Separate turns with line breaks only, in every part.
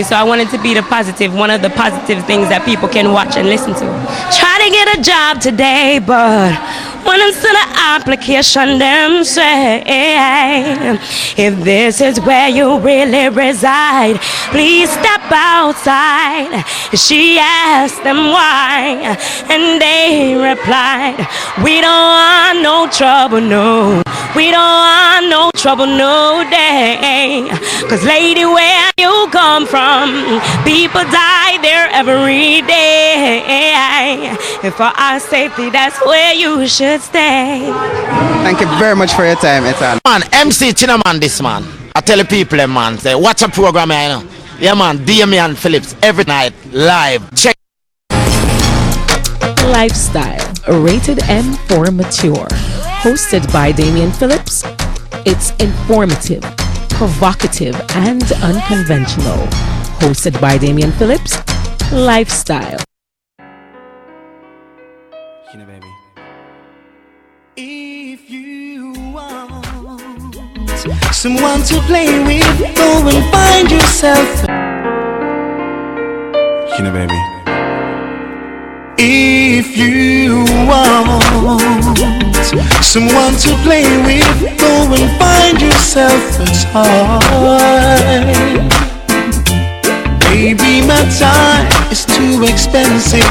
So I wanted to be the positive, one of the positive things that people can watch and listen to. Try to get a job today, but when it's to the application, them say, if this is where you really reside, please step outside. She asked them why, and they replied, we don't want no trouble, no. We don't want no trouble, no day. Cause lady, where you come from, people die there every day. And for our safety, that's where you should stay.
Thank you very much for your time, Ethan.
Man, MC Chinaman this man. I tell the people, man, say, watch a program here, you know. Yeah, man, Damian Phillips, every night, live. Check.
Lifestyle, rated M for mature. Hosted by Damian Phillips, it's informative, provocative, and unconventional. Hosted by Damian Phillips, Lifestyle.
You know, baby. If you want someone to play with, go and find yourself. You know, baby. If you want someone to play with, go and find yourself a toy. Baby, my time is too expensive,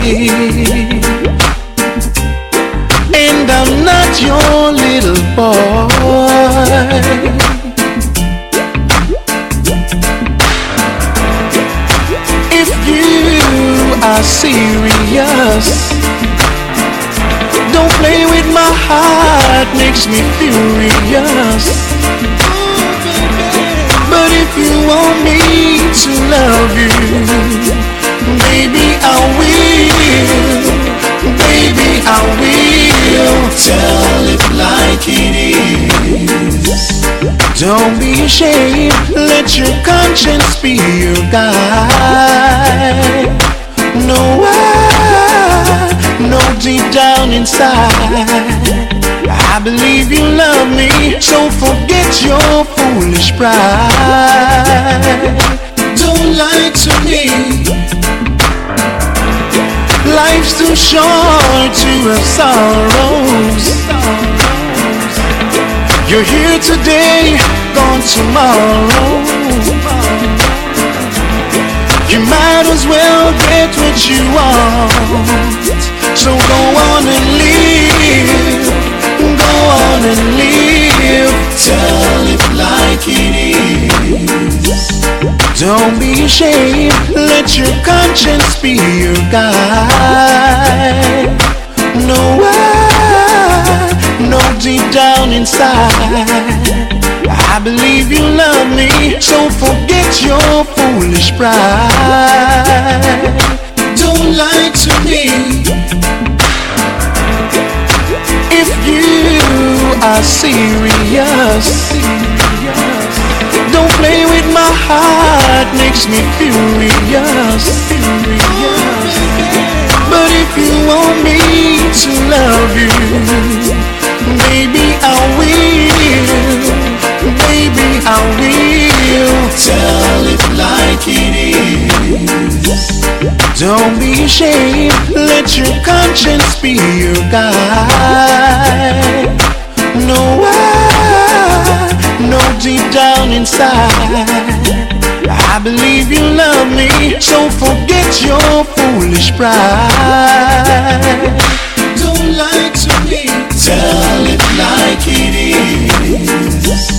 and I'm not your little boy. If you are serious, don't play with my heart, makes me furious. But if you want me to love you, baby, I will. Baby, I will. Tell it like it is. Don't be ashamed, let your conscience be your guide. No, I know deep down inside, I believe you love me, so forget your foolish pride. Don't lie to me, life's too short to have sorrows. You're here today, gone tomorrow. You might as well get what you want. So go on and live, go on and live. Tell it like it is. Don't be ashamed, let your conscience be your guide. No, I know deep down inside, I believe you love me, so forget your foolish pride. Don't lie to me. If you are serious, don't play with my heart, makes me furious. But if you want me to love you, baby, I will. Baby, I will. Tell it like it is. Don't be ashamed, let your conscience be your guide. No, I know deep down inside, I believe you love me, so forget your foolish pride. Don't lie to me, tell it like it is.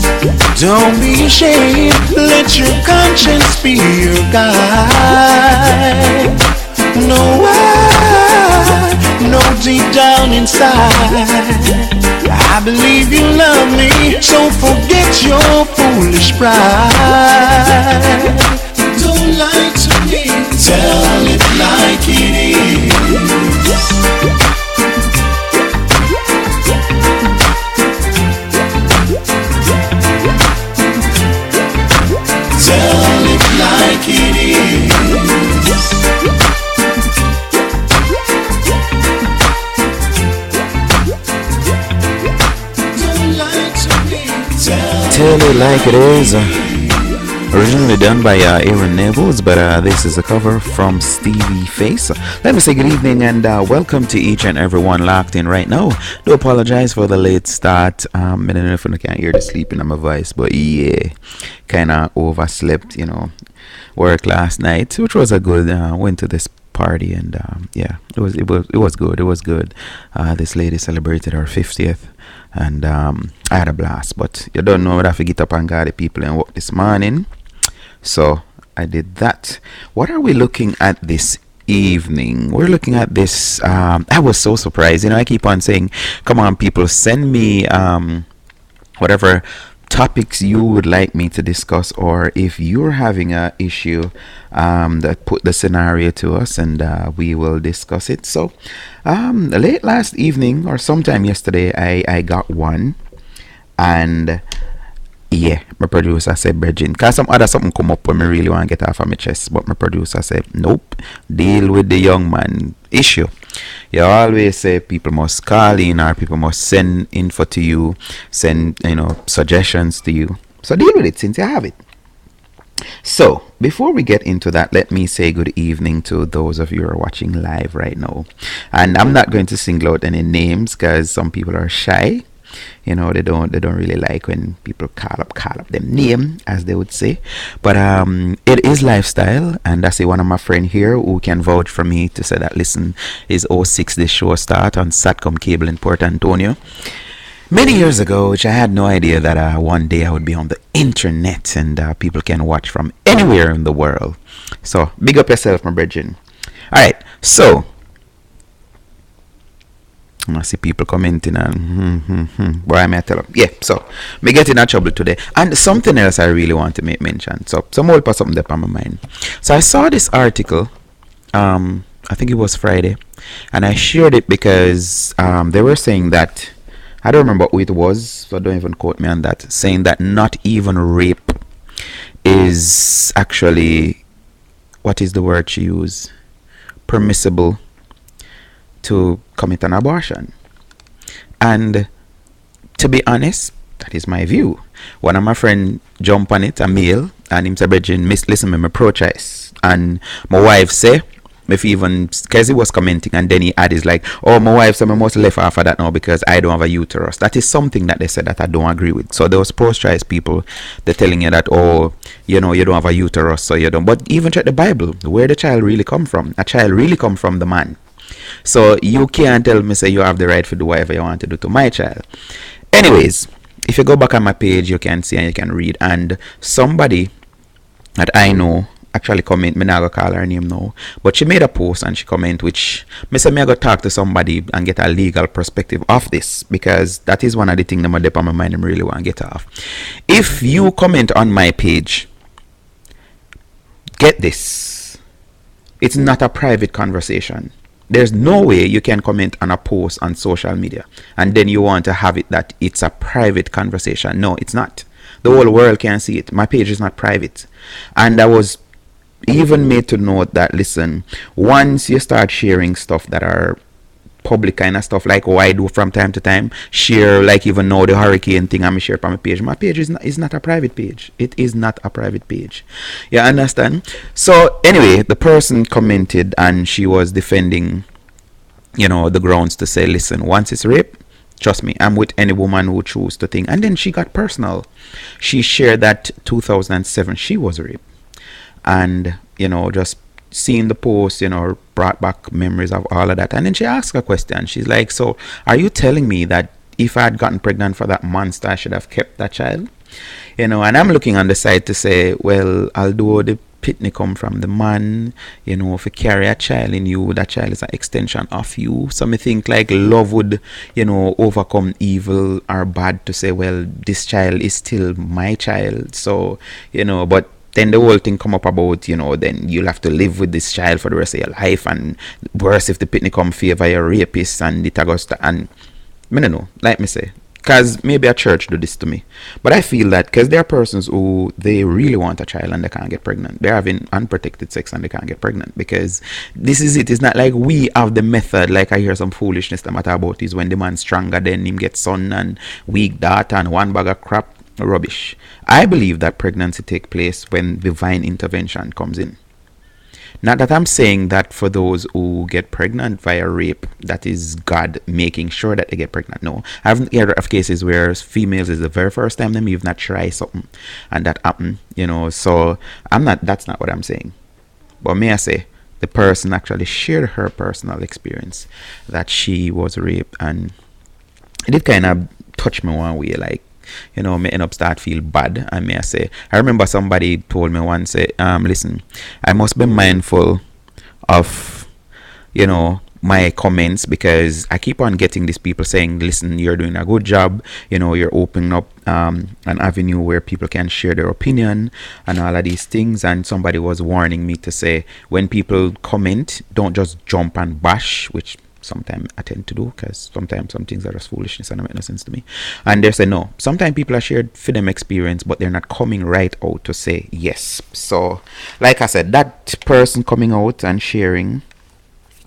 Don't be ashamed, let your conscience be your guide. No, I know deep down inside, I believe you love me, so forget your foolish pride. Don't lie to me, tell it like it is. Tell it like it is. Don't lie to me. Tell
Tell it like it is. Originally done by Aaron Nevels, but this is a cover from Stevie Face. Let me say good evening and welcome to each and everyone locked in right now. Do apologize for the late start. I don't know if I can't hear the sleeping on my voice, but yeah, kind of overslept, work last night, which was a good. Went to this party and yeah, it was good. It was good. This lady celebrated her 50th. And I had a blast, but you don't know what I have to get up and guide the people and work this morning. So I did that. What are we looking at this evening? We're looking at this. I was so surprised. I keep on saying, come on, people, send me whatever topics you would like me to discuss, or if you're having a issue, that put the scenario to us and we will discuss it. So late last evening or sometime yesterday, I got one, and yeah, my producer said, Bridging, because something come up when I really want to get off of my chest, but my producer said, nope, deal with the young man issue. You always say people must call in or people must send info to you, send suggestions to you. So deal with it since you have it. So before we get into that, let me say good evening to those of you who are watching live right now. And I'm not going to single out any names because some people are shy. They don't really like when people call up them name, as they would say. But it is lifestyle, and I see one of my friend here who can vouch for me to say that, listen, is 06 this show start on Satcom Cable in Port Antonio many years ago, which I had no idea that one day I would be on the internet and people can watch from anywhere in the world. So big up yourself, my brethren. All right, so I see people commenting and boy, I may tell them. Yeah, so me getting in trouble today. And something else I really want to make mention. So some more something that on my mind. So I saw this article, I think it was Friday, and I shared it because they were saying that, I don't remember who it was, so don't even quote me on that, saying that not even rape is actually, what is the word she used, permissible to commit an abortion. And to be honest, that is my view. One of my friend jump on it, a male, and him say, Bridging, listen me pro-choice. And my wife say, if even, because he was commenting, and then he add is like, oh, my wife said I must left off of that now because I don't have a uterus. That is something that they said that I don't agree with. So those pro-choice people, they're telling you that, oh, you don't have a uterus, so you don't. But even check the Bible, where the child really come from. A child really come from the man. So you can't tell me say you have the right to do whatever you want to do to my child. Anyways, if you go back on my page, you can see and you can read. And somebody that I know actually comment, me not gonna call her name now, but she made a post and she comment which me say me I go talk to somebody and get a legal perspective of this, because that is one of the things that my on my mind I really want to get off. If you comment on my page, get this, it's not a private conversation. There's no way you can comment on a post on social media and then you want to have it that it's a private conversation. No, it's not. The whole world can see it. My page is not private. And I was even made to note that, listen, once you start sharing stuff that are public kind of stuff, like I do from time to time, share, like even now the hurricane thing I'm share on my page. My page is not a private page. It is not a private page. You understand? So anyway, the person commented and she was defending, the grounds to say, listen, once it's rape, trust me, I'm with any woman who choose to think. And then she got personal. She shared that 2007 she was raped. And, just seeing the post, brought back memories of all of that. And then she asked a question. She's like, so are you telling me that if I had gotten pregnant for that monster, I should have kept that child? And I'm looking on the side to say, well, although the pitney come from the man, if you carry a child in you, that child is an extension of you. So I think like love would, overcome evil or bad to say, well, this child is still my child. So, but then the whole thing come up about, then you'll have to live with this child for the rest of your life, and worse if the pitney come favor your rapist and it Augusta. And I don't know, like me say, because maybe a church do this to me, but I feel that because there are persons who they really want a child and they can't get pregnant. They're having unprotected sex and they can't get pregnant, because this is it. It's not like we have the method. Like I hear some foolishness that matter about is when the man's stronger, then him get son and weak daughter and one bag of crap. rubbish. I believe that pregnancy takes place when divine intervention comes in. Not that I'm saying that for those who get pregnant via rape, that is God making sure that they get pregnant. No, I haven't heard of cases where females is the very first time them you've not tried something and that happen, So that's not what I'm saying. But may I say, the person actually shared her personal experience that she was raped, and it did kind of touch me one way, like, me end up start feel bad. And may I say, I remember somebody told me once, listen, I must be mindful of, my comments, because I keep on getting these people saying, listen, you're doing a good job, you're opening up an avenue where people can share their opinion and all of these things. And somebody was warning me to say, when people comment, don't just jump and bash, which sometimes I tend to do, because sometimes some things are just foolishness and don't make no sense to me. And they say no, sometimes people are shared for them experience, but they're not coming right out to say yes. So like I said, that person coming out and sharing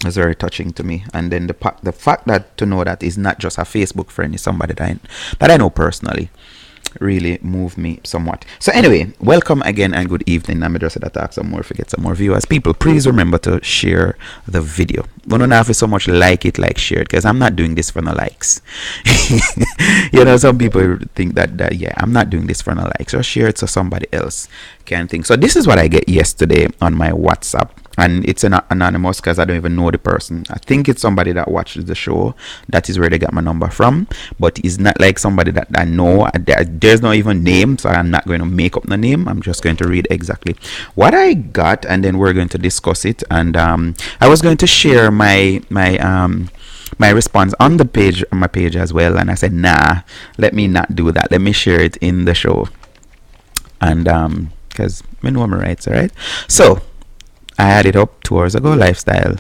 is very touching to me. And then the fact that to know that is not just a Facebook friend, is somebody that I know personally, really moved me somewhat. So anyway, welcome again and good evening. I'm just to talk some more, forget some more viewers. People, please remember to share the video. Don't have to so much like it, like share it, because I'm not doing this for no likes. Some people think that yeah, I'm not doing this for no likes. Or share it so somebody else can think. So this is what I get yesterday on my WhatsApp. And it's anonymous because I don't even know the person. I think it's somebody that watches the show. That is where they got my number from. But it's not like somebody that I know. There's no even name, so I'm not going to make up the name. I'm just going to read exactly what I got, and then we're going to discuss it. And I was going to share my response on my page as well. And I said, nah, let me not do that. Let me share it in the show. And because I know my rights, all right? So I had it up 2 hours ago, Lifestyle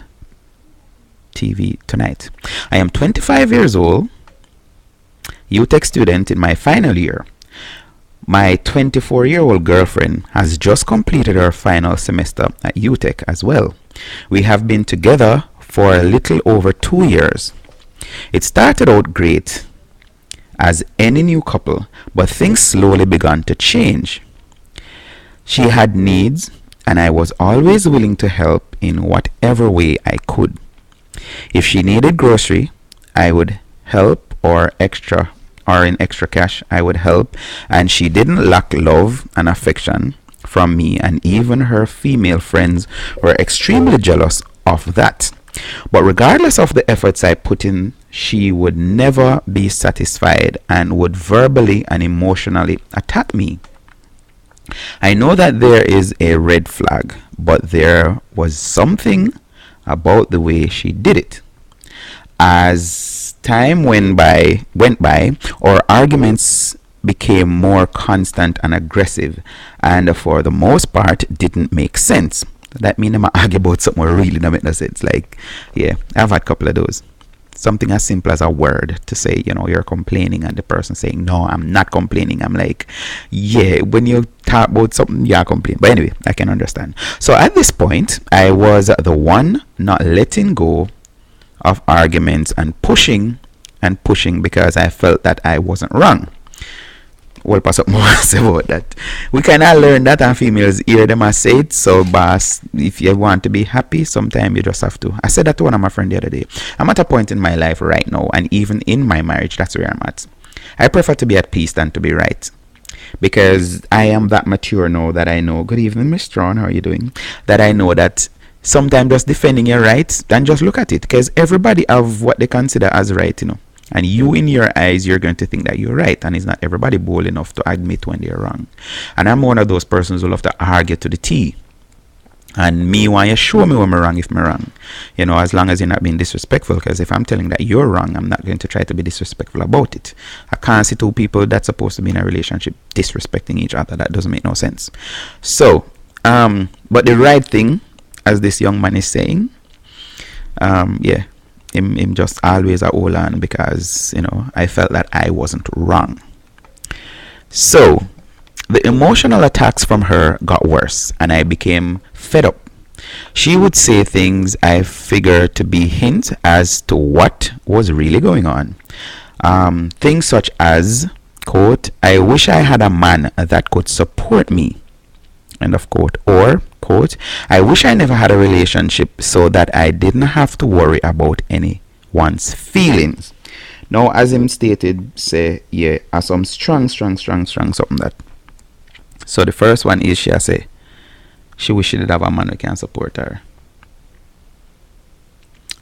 TV Tonight. I am 25 years old, UTech student in my final year. My 24-year-old girlfriend has just completed her final semester at UTech as well. We have been together for a little over 2 years. It started out great as any new couple, but things slowly began to change. She had needs, and I was always willing to help in whatever way I could. If she needed grocery, I would help, or in extra cash, I would help, and she didn't lack love and affection from me, and even her female friends were extremely jealous of that. But regardless of the efforts I put in, she would never be satisfied and would verbally and emotionally attack me. I know that there is a red flag, but there was something about the way she did it. As time went by, our arguments became more constant and aggressive, and for the most part didn't make sense. That means I'm argue about something really don't make no sense. Like, yeah, I've had a couple of those. Something as simple as a word to say, you're complaining, and the person saying, no, I'm not complaining. I'm like, yeah, when you talk about something, you're complaining. But anyway, I can understand. So at this point, I was the one not letting go of arguments and pushing because I felt that I wasn't wrong. We'll pass up more about that. We kind of learn that, and females hear them as say it. So, boss, if you want to be happy, sometimes you just have to. I said that to one of my friends the other day. I'm at a point in my life right now, and even in my marriage, that's where I'm at. I prefer to be at peace than to be right, because I am that mature now that I know. Good evening, Miss Strawn. How are you doing? That I know that sometimes just defending your rights, then just look at it, because everybody have what they consider as right, And you, in your eyes, you're going to think that you're right. And it's not everybody bold enough to admit when they're wrong. And I'm one of those persons who love to argue to the T. And me, want you show me when I'm wrong if I'm wrong. As long as you're not being disrespectful. Because if I'm telling that you're wrong, I'm not going to try to be disrespectful about it. I can't see two people that's supposed to be in a relationship disrespecting each other. That doesn't make no sense. So, but the right thing, as this young man is saying, yeah. Him just always a hold on, because I felt that I wasn't wrong. So the emotional attacks from her got worse, and I became fed up. She would say things I figured to be hints as to what was really going on. Things such as, quote, I wish I had a man that could support me, end of quote. Or, quote, I wish I never had a relationship so that I didn't have to worry about anyone's feelings. Now, as him stated, say, yeah, as some strong something that. So the first one is she say, she wish she did have a man who can support her.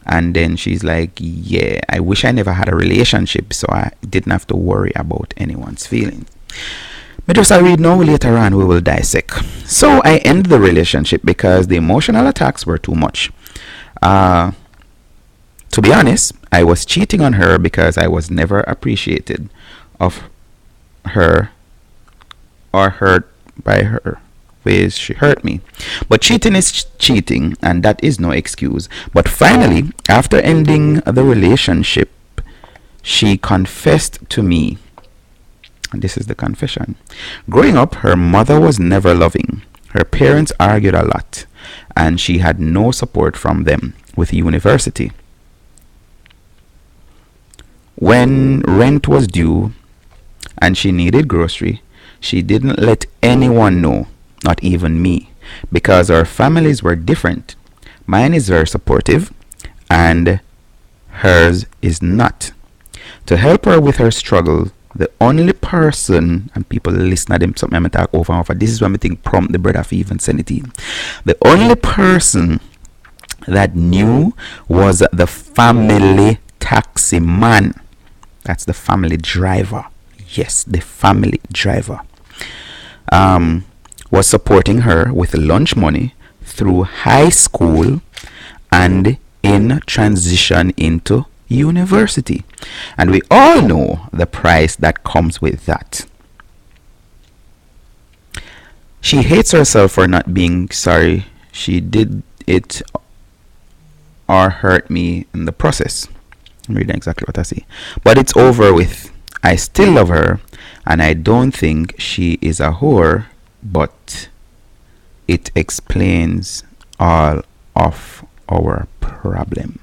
And then she's like, yeah, I wish I never had a relationship so I didn't have to worry about anyone's feelings. But just I read now, later on we will dissect. So I end the relationship because the emotional attacks were too much. To be honest, I was cheating on her because I was never appreciated of her or hurt by her ways she hurt me. But cheating is cheating, and that is no excuse. But finally, after ending the relationship, she confessed to me. And this is the confession. Growing up, her mother was never loving. Her parents argued a lot, and she had no support from them with university. When rent was due and she needed grocery, she didn't let anyone know, not even me, because our families were different. Mine is very supportive and hers is not. To help her with her struggle, the only person, and people listen to them, something I talk over and over, this is what I think prompt the brother for even send it in. The only person that knew was the family taxi man. That's the family driver. Yes, the family driver. Was supporting her with lunch money through high school and in transition into university. And we all know the price that comes with that. She hates herself for not being sorry she did it or hurt me in the process. I'm reading exactly what I see. But it's over with. I still love her, and I don't think she is a whore, but it explains all of our problem.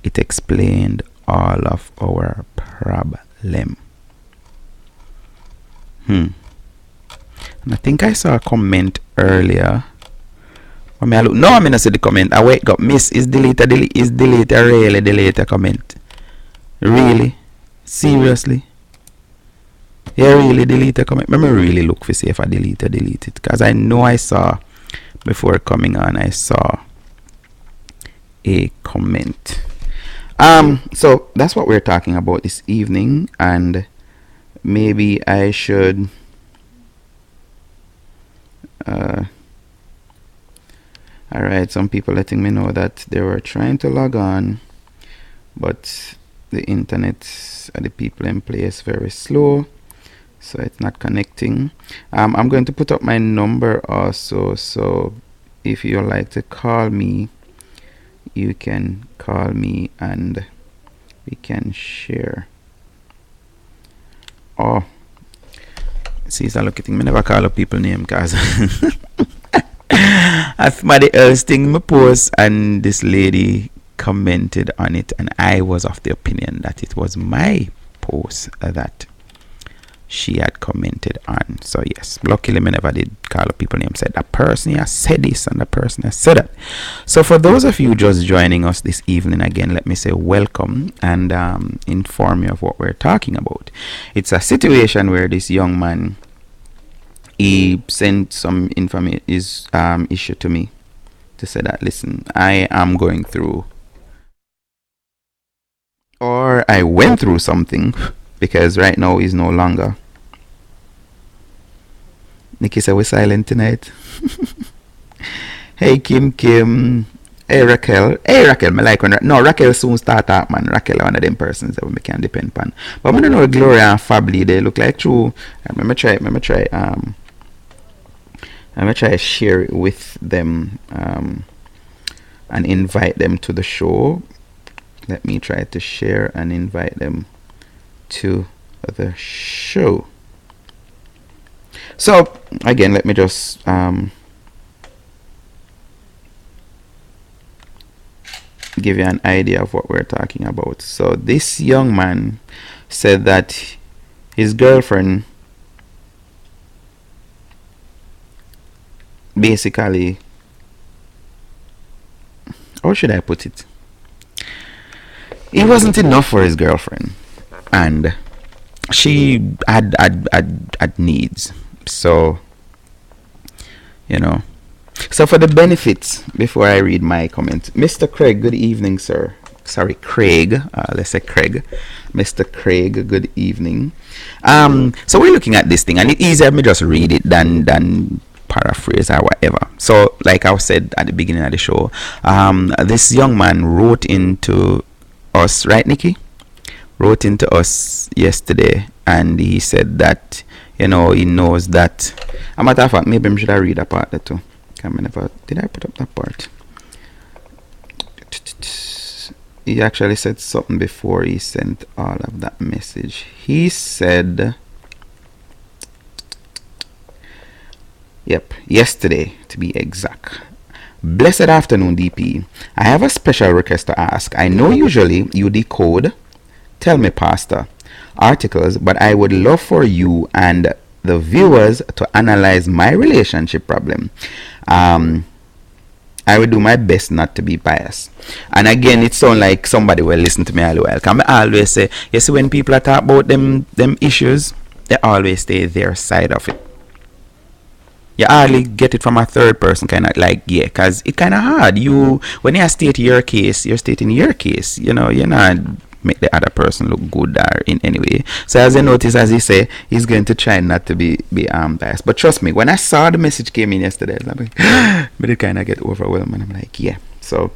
It explained all of our problem. And I think I saw a comment earlier. I mean, no, I mean, I see the comment. I wait, got miss. Is deleted, really delete a comment? Really? Seriously? Yeah, really delete a comment. Let me really look for see if I delete it. Because I know I saw, before coming on, I saw a comment. So that's what we're talking about this evening. And maybe I should... Alright, some people letting me know that they were trying to log on, but the internet and the people in place very slow, so it's not connecting. I'm going to put up my number also, so if you like to call me, you can call me and we can share. Oh, see, so look at me never call up people name because somebody else thing my post and this lady commented on it, and I was of the opinion that it was my post that she had commented on. So yes, luckily me never did call up people name, said that person has said this and the person has said that. So for those of you just joining us this evening, again, let me say welcome and inform you of what we're talking about. It's a situation where this young man, he sent some information, issue to me to say that, listen, I am going through, or I went through something, because right now he's no longer. Nikki said we're silent tonight. Hey Kim. Hey Raquel, me like when Raquel soon start up, man. Raquel one of them persons that we can depend on. But I don't know Gloria and Fably, they look like true. Let me try share it with them and invite them to the show. Let me try to share and invite them to the show. So again, let me just give you an idea of what we're talking about. So this young man said that his girlfriend basically, how should I put it? It wasn't enough for his girlfriend, and she had needs. So, you know. So for the benefits, before I read my comment, Mr. Craig, good evening, sir. Sorry, Craig. Let's say Craig. Mr. Craig, good evening. So we're looking at this thing, and it's easier me just read it than paraphrase or whatever. So, like I said at the beginning of the show, this young man wrote into us, right, Nikki? Wrote into us yesterday, and he said that, you know, he knows that. A matter of fact, maybe I should read a part there too. Did I put up that part? He actually said something before he sent all of that message. He said, yep, yesterday to be exact. Blessed afternoon, DP. I have a special request to ask. I know usually you decode, tell me, Pastor, articles, but I would love for you and the viewers to analyze my relationship problem. I will do my best not to be biased. And again, it sounds like somebody will listen to me all the while. Can I always say, you see, when people are talk about them issues, they always stay their side of it. You hardly get it from a third person, kind of like, yeah, because it's kind of hard. When you state your case, you're stating your case. You know, you're not make the other person look good or in any way. So as you notice, as he say, he's going to try not to be biased. But trust me, when I saw the message came in yesterday, I was like, but it kind of get overwhelmed, and I'm like, yeah. So,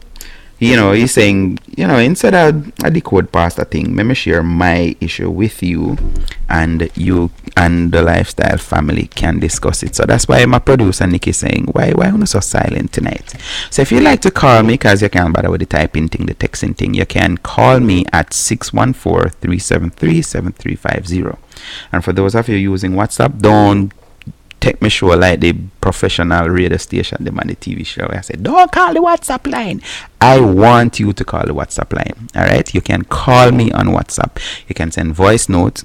you know, he's saying, you know, instead of a decode pastor thing, let me share my issue with you, and you and the lifestyle family can discuss it. So that's why my producer Nikki saying, why are you so silent tonight? So if you like to call me, because you can't bother with the typing thing, the texting thing, you can call me at 614-373-7350. And for those of you using WhatsApp, don't take me show like the professional radio station, the money TV show. I said, don't call the WhatsApp line. I want you to call the WhatsApp line. All right, you can call me on WhatsApp. You can send voice notes,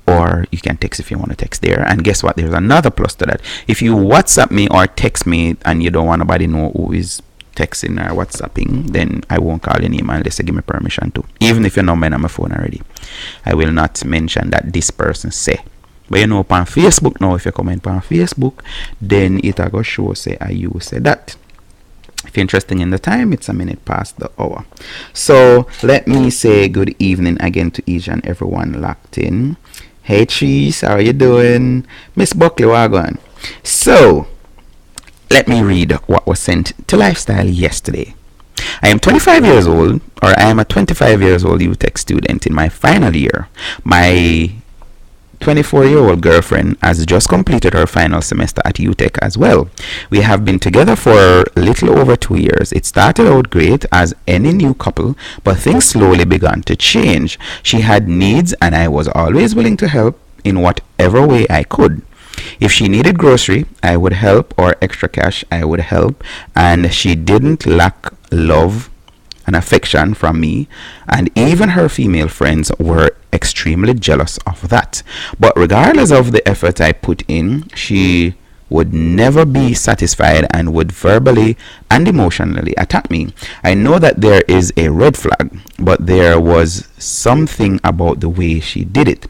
or you can text if you want to text there. And guess what? There's another plus to that. If you WhatsApp me or text me and you don't want nobody know who is texting or WhatsApping, then I won't call your name unless you give me permission to. Even if your number on my phone already, I will not mention that this person say. But you know, on Facebook now, if you comment on Facebook, then it will go show say you say that. If you're interested in the time, it's a minute past the hour. So let me say good evening again to each and everyone locked in. Hey Cheese, how are you doing? Miss Buckley, Wagon. So let me read what was sent to Lifestyle yesterday. I am 25 years old, or I am a 25 years old UTech student in my final year. My 24-year-old girlfriend has just completed her final semester at UTech as well. We have been together for a little over 2 years. It started out great as any new couple, but things slowly began to change. She had needs, and I was always willing to help in whatever way I could. If she needed grocery, I would help, or extra cash, I would help, and she didn't lack love and affection from me, and even her female friends were extremely jealous of that. But regardless of the effort I put in, she would never be satisfied and would verbally and emotionally attack me. I know that there is a red flag, but there was something about the way she did it.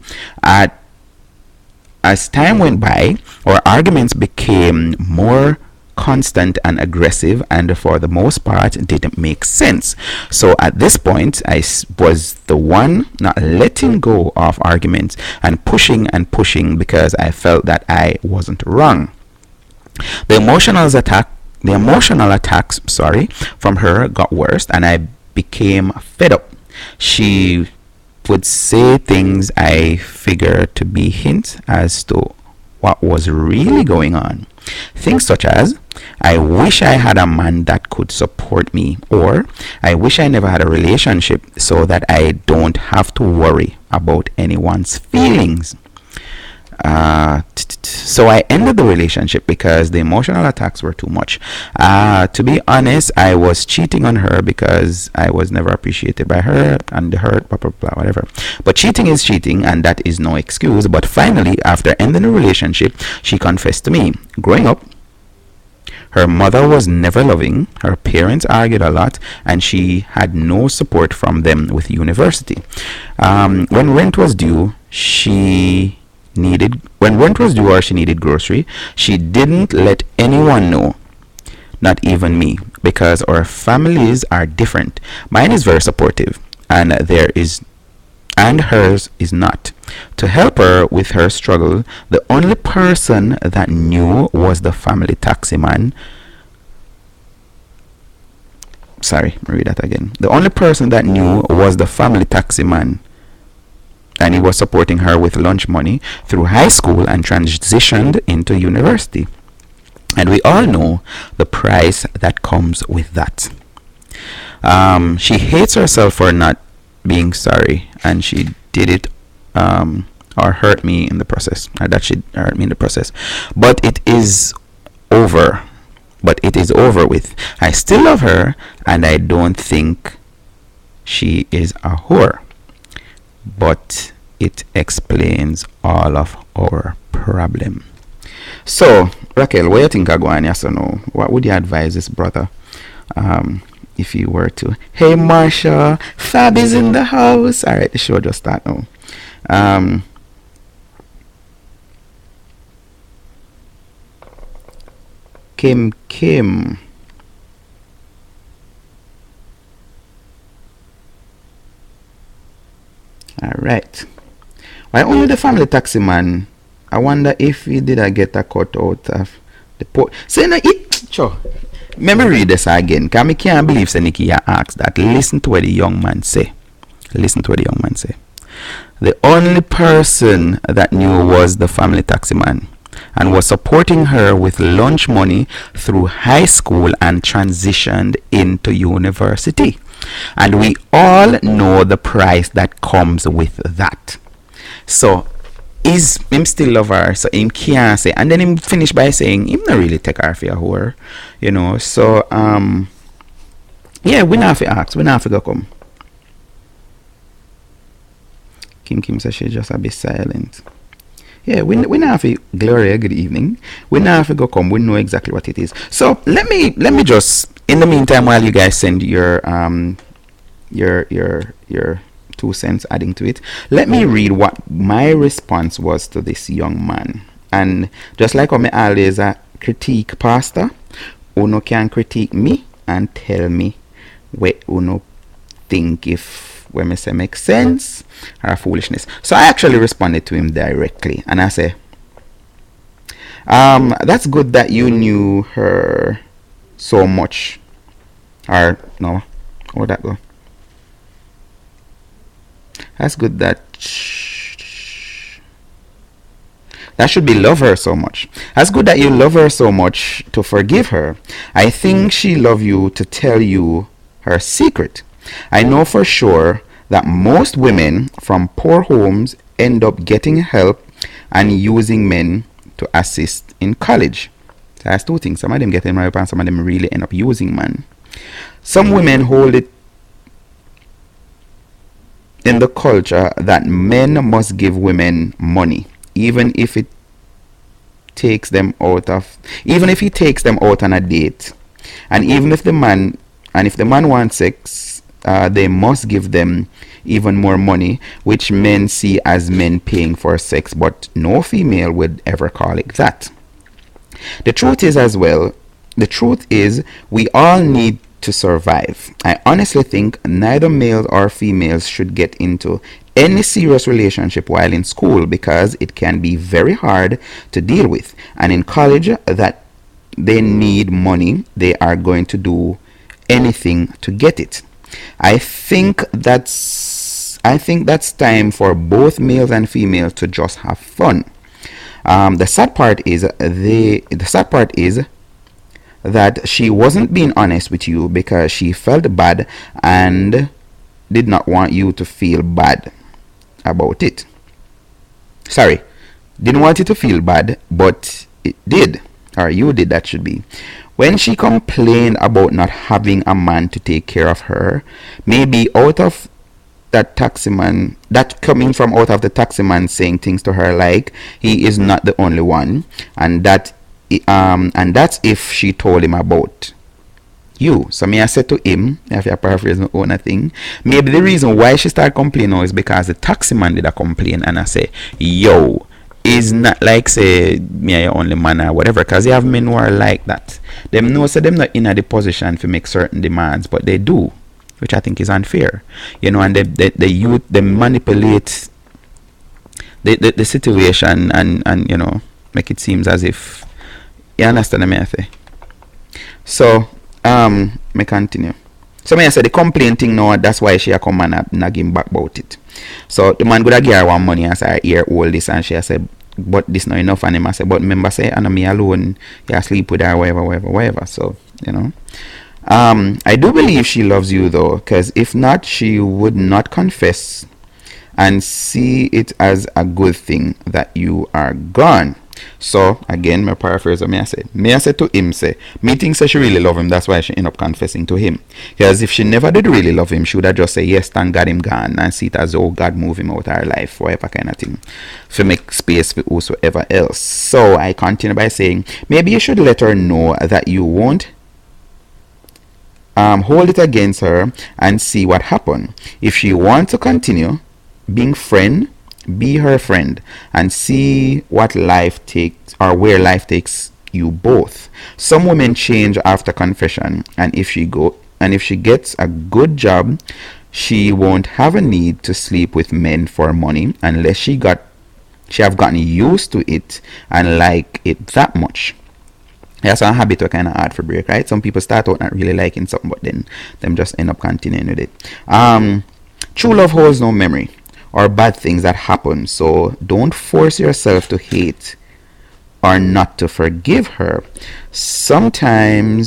As time went by, our arguments became more constant and aggressive, and for the most part didn't make sense. So at this point, I was the one not letting go of arguments and pushing because I felt that I wasn't wrong. The emotional attacks from her got worse, and I became fed up. She would say things I figured to be hints as to what was really going on. Things such as, I wish I had a man that could support me, or I wish I never had a relationship so that I don't have to worry about anyone's feelings. So I ended the relationship because the emotional attacks were too much. To be honest, I was cheating on her because I was never appreciated by her and the hurt, blah, blah, blah, whatever. But cheating is cheating, and that is no excuse. But finally, after ending the relationship, she confessed to me. Growing up, her mother was never loving, her parents argued a lot, and she had no support from them with university. When rent was due, or she needed grocery, she didn't let anyone know, not even me, because our families are different. Mine is very supportive, and hers is not. To help her with her struggle, the only person that knew was the family taxi man. Sorry, read that again. The only person that knew was the family taxi man, and he was supporting her with lunch money through high school and transitioned into university. And we all know the price that comes with that. She hates herself for not being sorry, and she did it or hurt me in the process, or that she hurt me in the process. But it is over. With. I still love her, and I don't think she is a whore. But it explains all of our problem. So, Raquel, what do you think of going, yes or no? What would you advise this brother if you were to? Hey, Marsha, Fab is in the house. All right, the show just start now. Kim. All right. Why only the family taxi man? I wonder if he did I get a cut out of the port. So now sure. Let me read this again. Because I can't believe Nikki asked that. Listen to what the young man say. The only person that knew was the family taxi man, and was supporting her with lunch money through high school and transitioned into university. And we all know the price that comes with that. So, is him still love her? So him can't say. And then him finish by saying him not really take her for a whore. You know, so yeah, we not have to ask. We not have to go come. Kim says she's just a bit silent. Yeah, we not have to. Gloria, good evening. We not have to go come. We know exactly what it is. So let me just, in the meantime, while you guys send your 2 cents adding to it, let me read what my response was to this young man. And just like how me always critique pastor, uno can critique me and tell me what uno think, if when me say makes sense or foolishness. So I actually responded to him directly, and I say, that's good that you knew her so much. Or no, how would that go? That's good that should be love her so much. That's good that you love her so much to forgive her. I think she love you to tell you her secret. I know for sure that most women from poor homes end up getting help and using men to assist in college. So that's 2 things. Some of them get married and some of them really end up using men. Some women hold it in the culture that men must give women money, even if he takes them out on a date, and even if the man wants sex, they must give them even more money, which men see as men paying for sex, but no female would ever call it that. The truth is we all need to survive. I honestly think neither males or females should get into any serious relationship while in school, because it can be very hard to deal with, and in college that they need money, they are going to do anything to get it. I think that's time for both males and females to just have fun. The sad part is that she wasn't being honest with you because she felt bad and did not want you to feel bad about it. Sorry, Didn't want you to feel bad, but it did. Or you did, that should be. When she complained about not having a man to take care of her, maybe out of that taxi man, that coming from out of the taxi man saying things to her like he is not the only one, and that's if she told him about you. So me I said to him, if I paraphrase my own thing, maybe the reason why she started complaining now is because the taxi man did a complain, and I say, yo, is not like say me are your only man or whatever, because you have men who are like that. Them know so them not in the position to make certain demands, but they do, which I think is unfair. You know, and the youth, they manipulate the situation and you know, make it seems as if you understand me I say. So me continue. So me I say the complaint thing now, that's why she a come and nag him back about it. So the man could give her one money and say I hear all this, and she said, but this not enough, and him I say, but remember say and me alone, you sleep with her, whatever. So, you know. I do believe she loves you though, because if not, she would not confess and see it as a good thing that you are gone. So again, my paraphrase of me I said to him, say, me think say she really love him, that's why she end up confessing to him. Because if she never did really love him, she would have just say, yes, thank God him gone, and see it as oh God move him out of her life, whatever kind of thing, to make space for whosoever else. So I continue by saying, maybe you should let her know that you won't hold it against her and see what happens. If she wants to continue being friend, be her friend and see what life takes or where life takes you both. Some women change after confession, and if she gets a good job, she won't have a need to sleep with men for money unless she have gotten used to it and like it that much. That's a habit we kind of hard for break, right? Some people start out not really liking something, but then them just end up continuing with it. True love holds no memory or bad things that happen, so don't force yourself to hate or not to forgive her. Something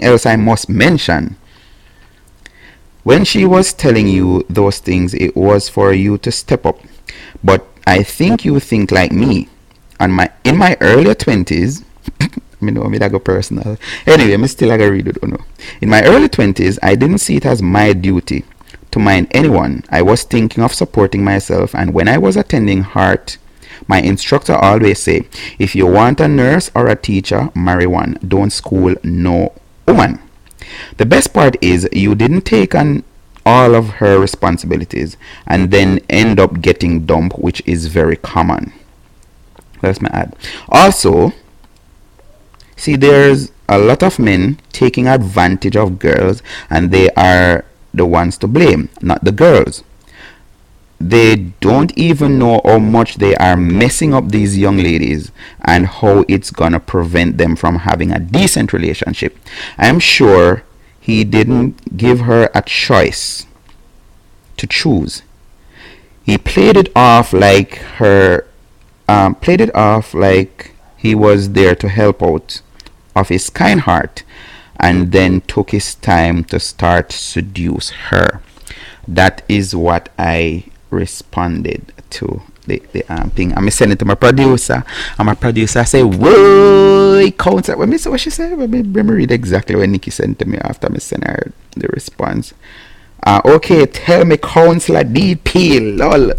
else I must mention. When she was telling you those things, it was for you to step up. But I think you think like me. In my early 20s, me that go personal. Anyway, me still like read it. In my early 20s, I didn't see it as my duty to mind anyone. I was thinking of supporting myself, and when I was attending Heart, my instructor always say, if you want a nurse or a teacher, marry one. Don't school no woman. The best part is you didn't take on all of her responsibilities and then end up getting dumped, which is very common. Let's me add. Also, see, there's a lot of men taking advantage of girls, and they are the ones to blame, not the girls. They don't even know how much they are messing up these young ladies and how it's gonna prevent them from having a decent relationship. I'm sure he didn't give her a choice to choose. He played it off like he was there to help out of his kind heart, and then took his time to start seduce her. That is what I responded to the thing. I'm sending it to my producer, and my producer say, whoa, counts. Let me see what she said. Let me read exactly what Nikki sent to me after I sent her the response. Okay, tell me, Counselor DP, lol.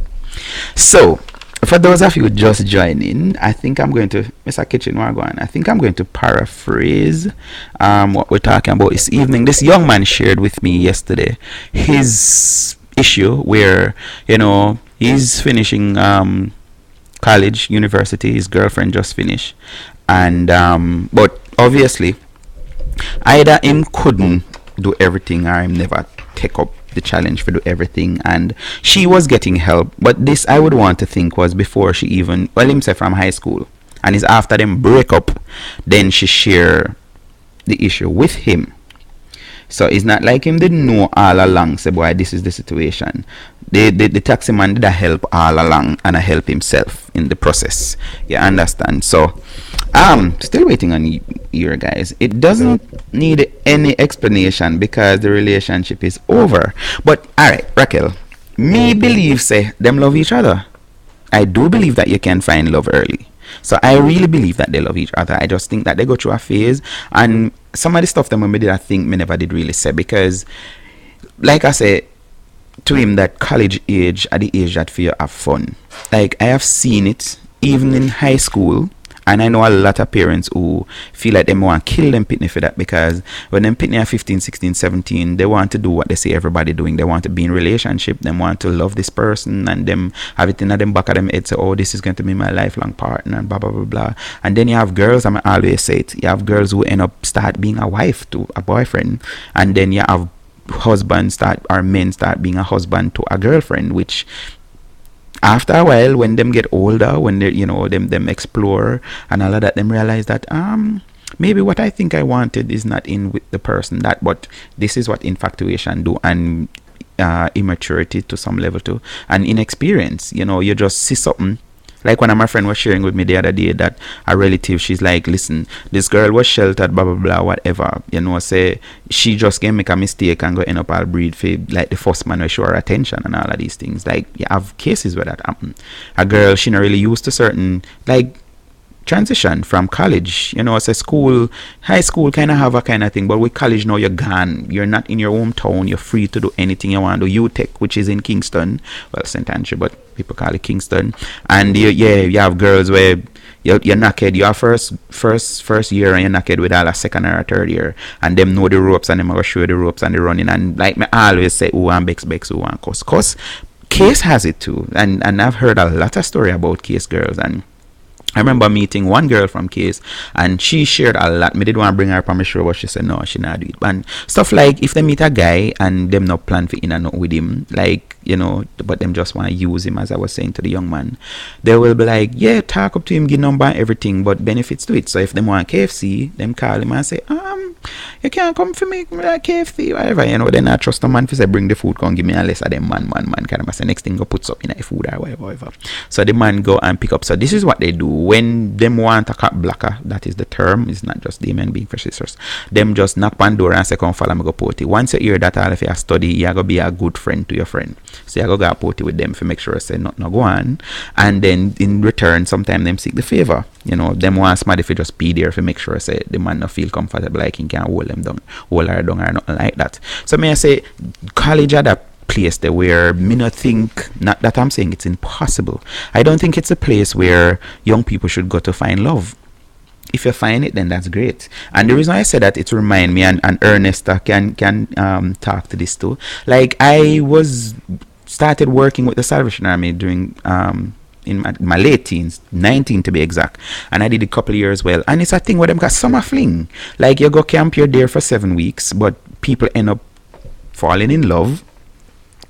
So, for those of you just joining, I think I'm going to, Mr. Kitchen, where I'm going, I think I'm going to paraphrase what we're talking about this evening. This young man shared with me yesterday his issue where, you know, he's finishing college, university, his girlfriend just finished, and but obviously either him couldn't do everything or him never take up the challenge for do everything, and she was getting help. But this I would want to think was before she even, well, himself from high school, and it's after them break up then she share the issue with him. So it's not like him didn't know all along, say, boy, this is the situation. The taxi man did a help all along, and I help himself in the process. You understand? So still waiting on you guys. It doesn't need any explanation because the relationship is over. But alright, Raquel, me believe say them love each other. I do believe that you can find love early. So I really believe that they love each other. I just think that they go through a phase, and some of the stuff that me did, I think me never did really say, because, like I said to him, that college age at the age that for you have fun. Like, I have seen it even in high school. And I know a lot of parents who feel like they want to kill them pitney for that, because when them pitney are 15, 16, 17, they want to do what they see everybody doing. They want to be in relationship. They want to love this person, and them have it in them back of them head, say, oh, this is going to be my lifelong partner, and blah, blah, blah, blah. And then you have girls, I always say it, you have girls who end up start being a wife to a boyfriend. And then you have men start being a husband to a girlfriend, which after a while, when them get older, when they, them explore and all of that, them realize that maybe what I think I wanted is not in with the person but this is what infatuation do, and immaturity to some level too, and inexperience. You just see something. Like when my friend was sharing with me the other day that a relative, she's like, listen, this girl was sheltered, blah, blah, blah, whatever. Say she just can make a mistake and go end up all breed for like the first man will show her attention and all of these things. Like, you have cases where that happen. A girl, she not really used to certain, like, transition from college, it's a high school kind of have a kind of thing, but with college now you're gone, you're not in your hometown, you're free to do anything you want to do. UTech, which is in Kingston, well, St. Andrew, but people call it Kingston, and you have girls where you're naked, you have first year and you're naked with all a second or a third year, and them know the ropes, and them are show the ropes and the running, and like me always say, who want bex, who want cuss. Case has it too, and I've heard a lot of story about Case girls, and I remember meeting one girl from Case, and she shared a lot. Me did want to bring her up on my show, but she said no, she not do it. And stuff like, if they meet a guy and them not plan for in and out with him, like, but them just want to use him, as I was saying to the young man, they will be like, yeah, talk up to him, give number and everything, but benefits to it. So if them want KFC, them call him and say, you can't come for me, like KFC, whatever, they not trust the man for say, bring the food, come give me a less of them man, kind of say, next thing go put something in the food or whatever. So the man go and pick up. So this is what they do. When them want a cat blocker, that is the term, it's not just them and being for sisters, them just knock on door and say, come follow me go potty. Once you hear that, all if you study, you're going to be a good friend to your friend. So you go potty with them to make sure say not go on. And then in return, sometimes them seek the favor. Them want somebody if you just be there to make sure say the man not feel comfortable, like he can hold them down, hold her down or nothing like that. So may I say, college at that place there where me not think, not that I'm saying it's impossible, I don't think it's a place where young people should go to find love. If you find it, then that's great. And the reason I say that, it remind me, and Ernest can talk to this too. Like, I started working with the Salvation Army during in my late teens, 19 to be exact, and I did a couple of years well. And it's a thing where them got summer fling. Like, you go camp, you're there for 7 weeks, but people end up falling in love.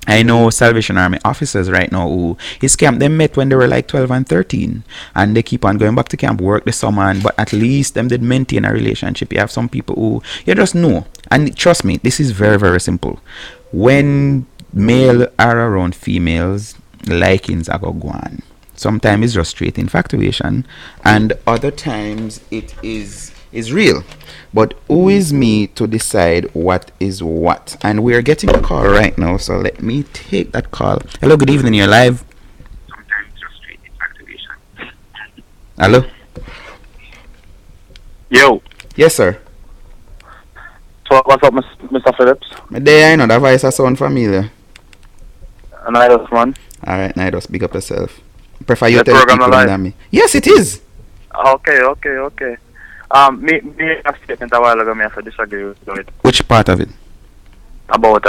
I know Salvation Army officers right now who his camp, they met when they were like 12 and 13, and they keep on going back to camp, work the summer, but at least them did maintain a relationship. You have some people who you just know, and trust me, this is very, very simple. When male are around females, likings are go on. Sometimes it's just straight infatuation, and other times it is real. But who is me to decide what is what? And we're getting a call right now, so let me take that call. Hello, good evening, you're live. Sometimes just straight infatuation. Hello?
Yo.
Yes, sir.
So what's up, Mr. Phillips?
There, I know that voice sound familiar.
Nidos, man.
Alright, Nidos, big up yourself. Prefer you
the
tell
program
people
alive?
than me. Yes, it is.
Okay. Me a statement a while ago, me have to disagree with it.
Which part of it?
About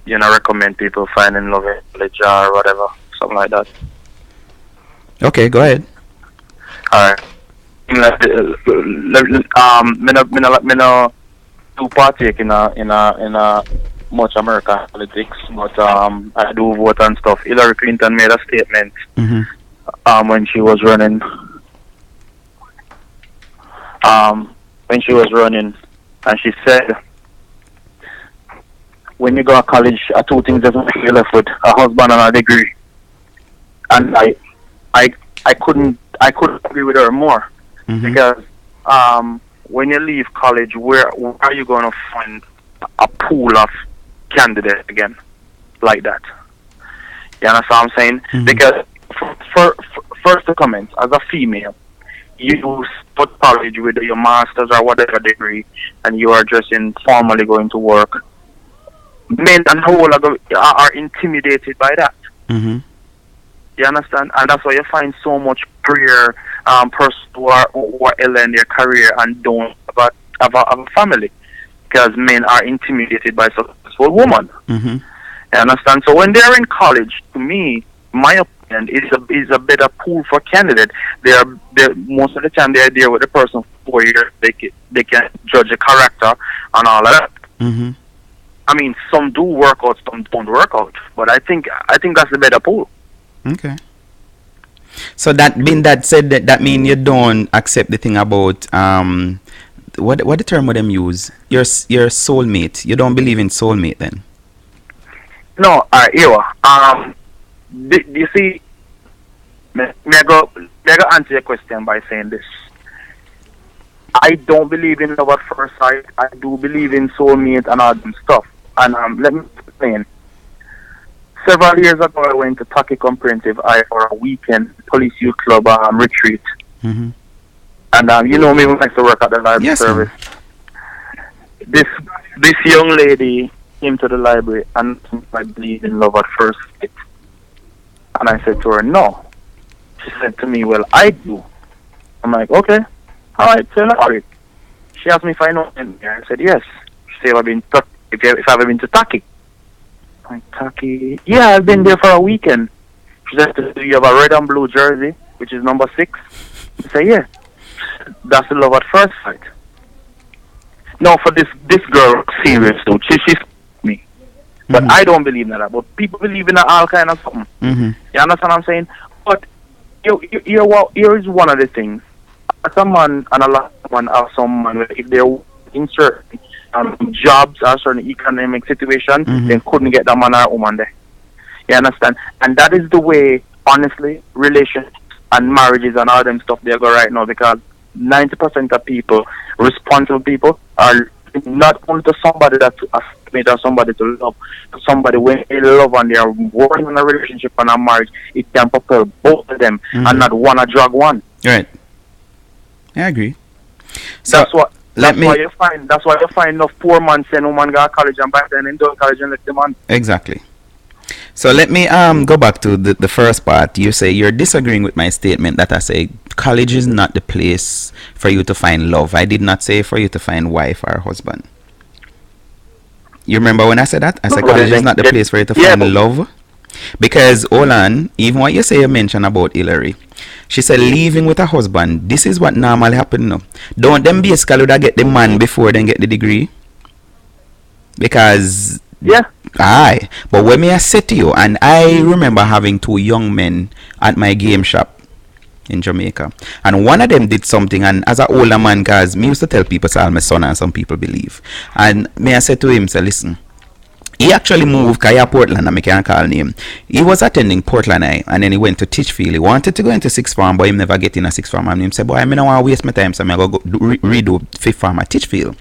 recommend people finding love in college or whatever, something like that.
Okay, go ahead.
Alright. Me no do partake in a much American politics, but I do vote and stuff. Hillary Clinton made a statement when she was running. And she said, when you go to college, two things that you're left with: a husband and a degree. And I couldn't agree with her more, because when you leave college, where are you going to find a pool of candidates again like that? You understand what I'm saying? Because first to comment, as a female, you put college with your master's or whatever degree, and you are just informally going to work. Men and whole are intimidated by that.
Mm-hmm.
You understand? And that's why you find so much career persons who are ill in their career and don't have a family, because men are intimidated by successful women.
Mm-hmm.
You understand? So when they're in college, to me, my opinion is a better pool for candidates. They're most of the time they're there with the person for 4 years. They can judge the character and all of that.
Mm-hmm.
I mean, some do work out, some don't work out. But I think that's the better pool.
Okay. So that being that said, that mean you don't accept the thing about what the term would them use? Your soulmate. You don't believe in soulmate then?
No, you see, may I go answer your question by saying this. I don't believe in love at first sight. I do believe in soulmate and all that stuff. And let me explain. Several years ago, I went to Taki Comprehensive Eye for a weekend police youth club retreat.
Mm-hmm.
And you know me, when I used to work at the library service. This young lady came to the library and I believe in love at first sight. And I said to her, no. She said to me, well, I do. I'm like, okay, all right, tell about it. She asked me if I know anything. I said, yes. She said, if I've ever been to Taki. I'm like, Taki? Yeah, I've been there for a weekend. She said, do you have a red and blue jersey, which is number 6? I said, yeah. That's the love at first sight. No, for this girl, serious though. She's me. But I don't believe in that. But people believe in all kind of something.
Mm-hmm.
You understand what I'm saying? But here is one of the things. As a man and a lot of man have someone, if they're in certain jobs or certain economic situation, they couldn't get that man or woman there. You understand? And that is the way, honestly, relationships and marriages and all them stuff they go right now, because 90% of people, responsible people, are not only to somebody that's a mate or somebody to love, to somebody when they love and they are working in a relationship and a marriage, it can propel both of them and not one a drag one.
Right. I agree. So
that's why you find enough poor man saying woman go to college and back then into college and let them on.
Exactly. So let me go back to the first part. You say you're disagreeing with my statement that I say college is not the place for you to find love. I did not say for you to find wife or husband. You remember when I said that? I said college is not the place for you to find love. Because, hold on, even what you say you mentioned about Hillary, she said leaving with a husband, this is what normally happen now. Don't them basically get the man before they get the degree? Because...
yeah.
Aye. But when me I said to you, and I remember having 2 young men at my game shop in Jamaica, and one of them did something, and as an older man, cause me used to tell people, so my son, and some people believe, and me I said to him, so listen, he actually moved Kaya Portland, and I can't call name. He was attending Portland High, and then he went to Teachfield. He wanted to go into 6th form, but he never get in a 6th form, and he said, boy, I don't want to waste my time, so I'm going to go redo 5th form at Teachfield.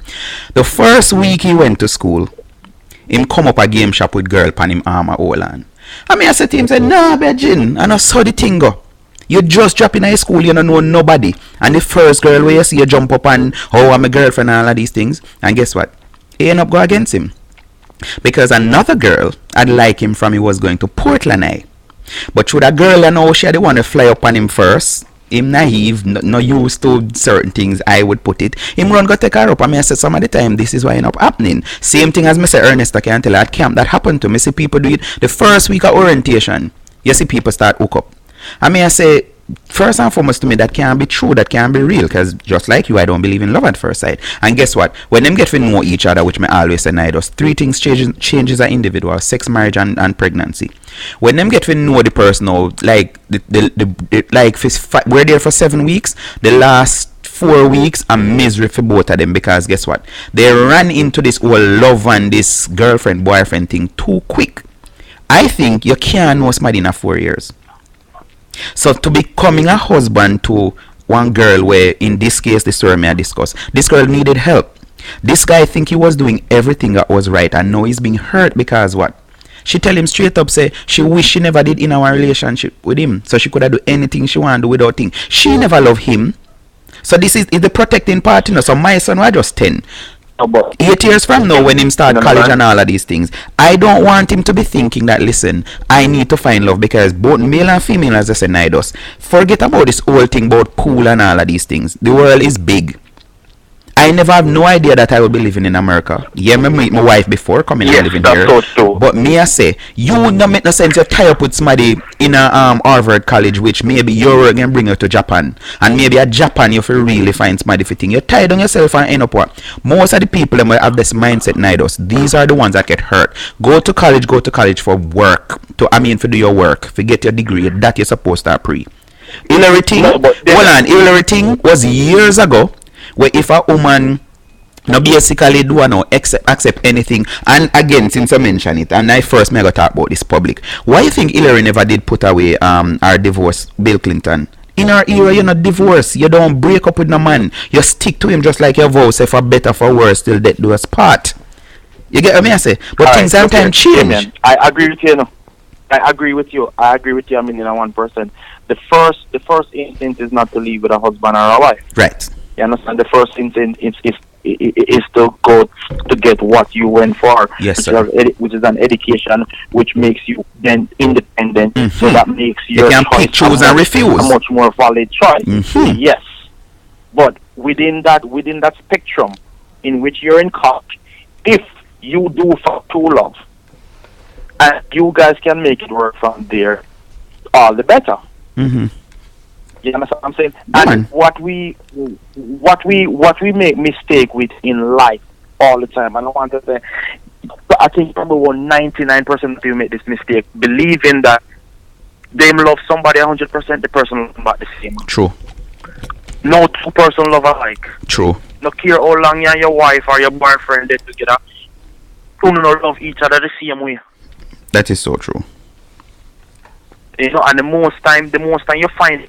The first week he went to school, him come up a game shop with girl pan him arm a hold on. And me I said to him, say, nah, Virgin, I know how the thing go. You just drop in high school, you don't know nobody. And the first girl where you see you jump up and, oh, I'm a girlfriend and all of these things. And guess what? He end up go against him. Because another girl had like him from he was going to Portland High. But through that girl, you know, she had the one to fly up on him first. Him naive, no used to certain things, I would put it. Him run go take her up. I mean, I said some of the time this is what end up happening. Same thing as Mr. Ernest, I can tell at camp that happened to me. See people do it the first week of orientation. You see people start hook up. I mean, I say first and foremost to me that can be true, that can be real, because just like you, I don't believe in love at first sight. And guess what? When them get to know each other, which me always say, I does 3 things changes an individual: sex, marriage, and pregnancy. When them get to know the person now, like we're there for 7 weeks, the last 4 weeks are misery for both of them, because guess what? They ran into this whole love and this girlfriend boyfriend thing too quick. I think you can't know somebody in 4 years. So to becoming a husband to one girl, where in this case the story may I discuss, this girl needed help. This guy think he was doing everything that was right, and now he's being hurt because what? She tell him straight up, say she wish she never did in our relationship with him. So she could have do anything she want to do without him. She never love him. So this is the protecting part, you know. So my son was just 10. 8 years from now, when him start college and all of these things, I don't want him to be thinking that, listen, I need to find love, because both male and female, as I said, Nidos, forget about this whole thing about pool and all of these things. The world is big. I never have no idea that I would be living in America. Yeah, me meet my wife before coming and living here.
So.
But me I say, you don't make no sense. You tie up with somebody in a Harvard college, which maybe you're gonna bring you to Japan, and maybe at Japan you feel really find somebody fitting. You tie down yourself and end up what? Most of the people that have this mindset, Nidos, these are the ones that get hurt. Go to college for work. For do your work, to get your degree that you're supposed to pre. Hillary thing, Hillary thing was years ago. Where if a woman no basically do no accept anything, and again, since I mentioned it, and I first may go talk about this public, why you think Hillary never did put away our divorce Bill Clinton? In our era, you're not divorced. You don't break up with no man. You stick to him just like your vow, say for better, for worse, till death do us part. You get what I say? But things sometimes change.
I agree with you. No. I agree with you. I agree with you. 1%. The first instinct is not to leave with a husband or a wife.
Right.
You understand? The first instinct is to go to get what you went for.
Yes, sir.
Which is an education, which makes you then independent.
Mm-hmm.
So that makes
you
your
can pick, choose, and refuse.
A much more valid choice.
Mm-hmm.
Yes, but within that spectrum in which you're in college, if you do for true love, and you guys can make it work from there, all the better.
Mm-hmm.
You understand what I'm saying? And what we make mistake with in life all the time, and I want to say, I think probably 99% of you make this mistake, believing that they love somebody 100%, the person love about the same.
True.
No two person love alike.
True.
No care how long you and your wife or your boyfriend live together, you don't love each other the same way.
That is so true.
You know, and the most time you find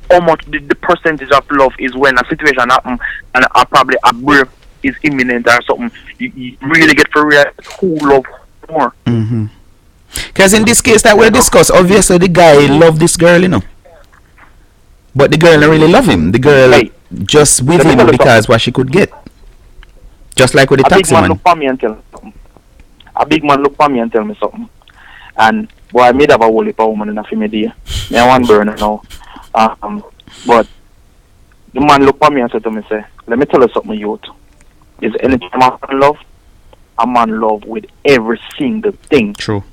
how much the percentage of love is when a situation happens and probably a break is imminent or something. You really get for real who love more.
Mm-hmm. Because in this case that we'll discuss, obviously the guy loved this girl, you know. But the girl don't really love him. The girl just with him because what she could get. Just like with the taxi man.
A big man look for me and tell me something. A big man look for me and tell me something. And boy, I made have a whole heap of woman in a female day. Me I want burner now. But the man looked at me and said to me, say, let me tell you something, youth. Is anything a man love with every single thing.
True.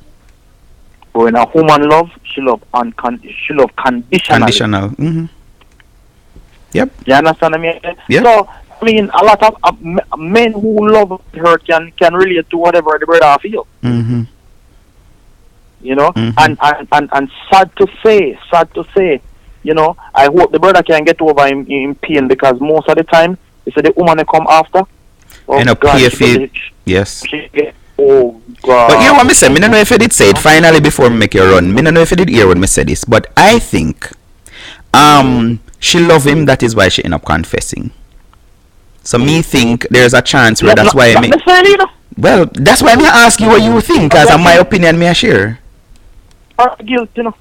But when a woman love, she love conditionally.
Conditional. Mm-hmm. Yep.
You understand what I mean?
Yep.
So, a lot of men who love her can relate to whatever the brother feel.
Mm-hmm.
You know?
Mm-hmm.
And sad to say, you know, I hope the brother can get over in pain, because most of the time, they say the woman they come after.
Oh, God, yes.
Oh, God.
But you know what me say? I don't know if I did say it finally before me make you run. I don't know if I did hear when me say this, but I think she love him, that is why she end up confessing. So me think there's a chance where that's why well, that's why me ask you what you think, because my opinion me I share.
Guilt, you know.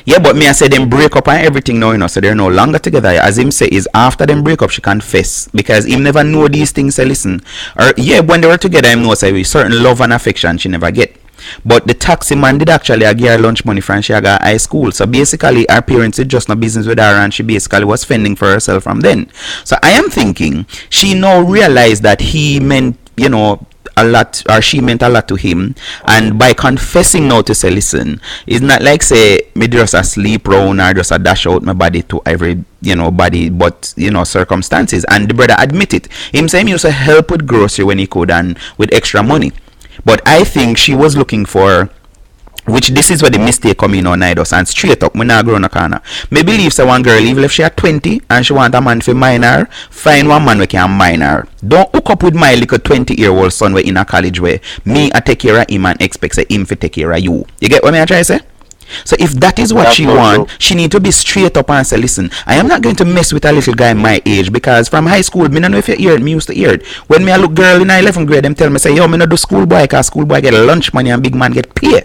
Yeah, but me I say them break up and everything now, you know, so they're no longer together. As him say, is after them break up she confess, because him never know these things. Say listen, or yeah, when they were together him know say with certain love and affection she never get. But the taxi man did actually give her lunch money from she got high school. So basically her parents did just no business with her, and she basically was fending for herself from then. So I am thinking she now realized that he meant, you know, a lot, or she meant a lot to him, and by confessing now to say listen, it's not like say me just a sleep round or just a dash out my body to every, you know, body, but you know, circumstances. And the brother admit it. Him saying he used to help with grocery when he could and with extra money. But I think she was looking for, which this is where the mistake come in on Nidos, and straight up, me not go on a corner. Me believe say one girl, even if she at 20 and she want a man to mine her, find one man who can mine her. Don't hook up with my little 20-year-old son where in a college where me I take care of him and expect say him to take care of you. You get what me I try to say? So if that is what
That's
she
so
wants,
true.
she need to be straight up and say, listen, I am not going to mess with a little guy my age, because from high school, me don't know if you hear it, me used to hear it. When me a look girl in 11th grade, them tell me, say, yo, me no do schoolboy, because schoolboy get lunch money and big man get pay.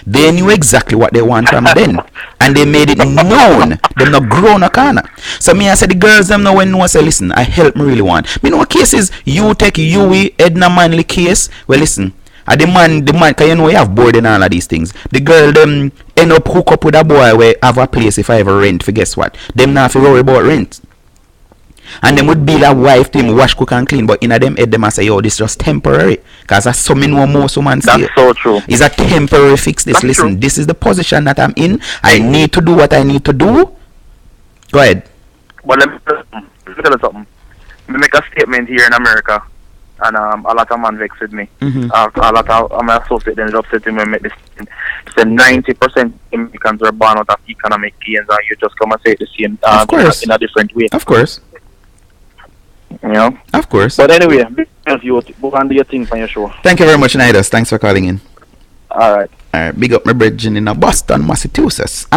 They knew exactly what they want from then. And they made it known. Them not grown a corner. So me I say the girls them know when no say listen, I help me really want. Me know cases you take Yui, Edna Manley case. Well listen, the man, cause you know you have board and all of these things. The girl them end up hook up with a boy where have a place if I ever rent for guess what? Them not have to worry about rent. And them would be a wife team wash, cook and clean, but in a them head them I say, yo, this just temporary. Cause that's something no most women say.
That's so true.
It's a temporary fix. This
That's
listen,
true.
this is the position that I'm in. I need to do what I need to do. Go ahead.
But let me tell you something. Me make a statement here in America, and a lot of man vex with me.
Mhm.
A lot of my associates then upset with me and make this statement. Say 90% Americans are born out of economic gains, and you just come and say it the same
Of course.
in a different way.
Of course.
You know.
Of course.
But anyway, because you go and do your thing for your show.
Thank you very much, Nidus. Thanks for calling in.
All right.
Big up my brethren in Boston, Massachusetts.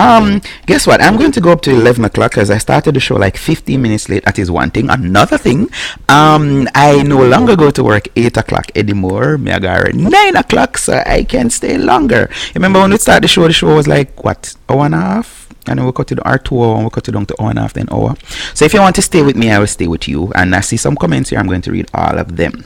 Guess what? I'm going to go up to 11 o'clock because I started the show like 15 minutes late. That is one thing. Another thing, I no longer go to work 8 o'clock anymore. Me I got at 9 o'clock, so I can stay longer. Remember when we started the show was like, what, hour and a half? And then we cut it to our 2 hour, and we cut it down to hour and a half, then hour. So if you want to stay with me, I will stay with you. And I see some comments here. I'm going to read all of them.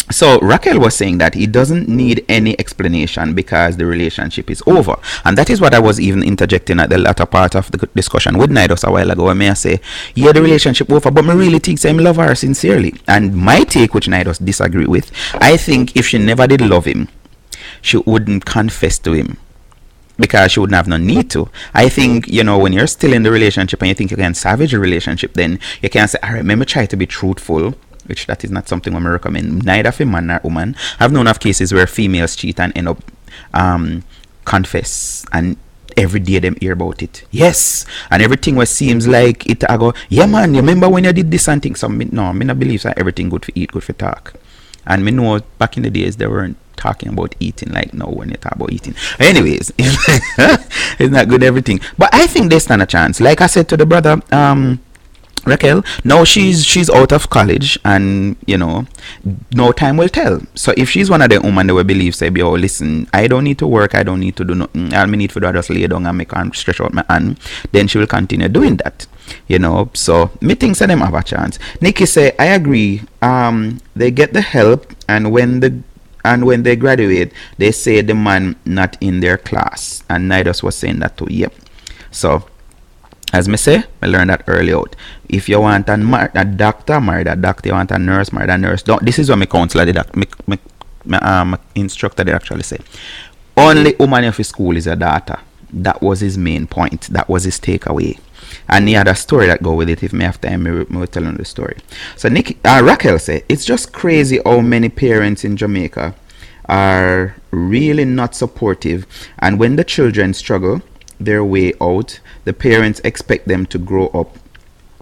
So Raquel was saying that he doesn't need any explanation because the relationship is over, and that is what I was even interjecting at the latter part of the discussion with Nidus a while ago. When I say, yeah, the relationship over, but me really think him love her sincerely. And my take, which Nidus disagree with, I think if she never did love him, she wouldn't confess to him, because she wouldn't have no need to. I think, you know, when you're still in the relationship and you think you can salvage a relationship, then you can say, all right, let me try to be truthful, which that is not something I recommend, neither for man nor woman. I've known of cases where females cheat and end up confess, and every day them hear about it. Yes, and everything was seems like it. I go, yeah man, you remember when you did this and things? So no, me not believe that everything good for eat, good for talk. And me know back in the days they weren't talking about eating like now when you talk about eating. Anyways, it's not good everything. But I think they stand a chance. Like I said to the brother, Raquel, now she's out of college, and you know, no time will tell. So if she's one of the women that will believe, say, yo, listen, I don't need to work, I don't need to do nothing, all I need to do is just lay down and make and stretch out my hand, then she will continue doing that. You know, so me think that them have a chance. Nikki say, I agree. They get the help, and when they graduate, they say the man not in their class, and Nidus was saying that too. Yep. So as me say, I learned that early out. If you want a doctor, marry that doctor. You want a nurse, marry that nurse. Don't. This is what my counselor did. My instructor did actually say. Only woman of his school is a daughter. That was his main point. That was his takeaway. And he had a story that go with it. If me have time, me will tell you the story. So Raquel say, it's just crazy how many parents in Jamaica are really not supportive, and when the children struggle their way out, the parents expect them to grow up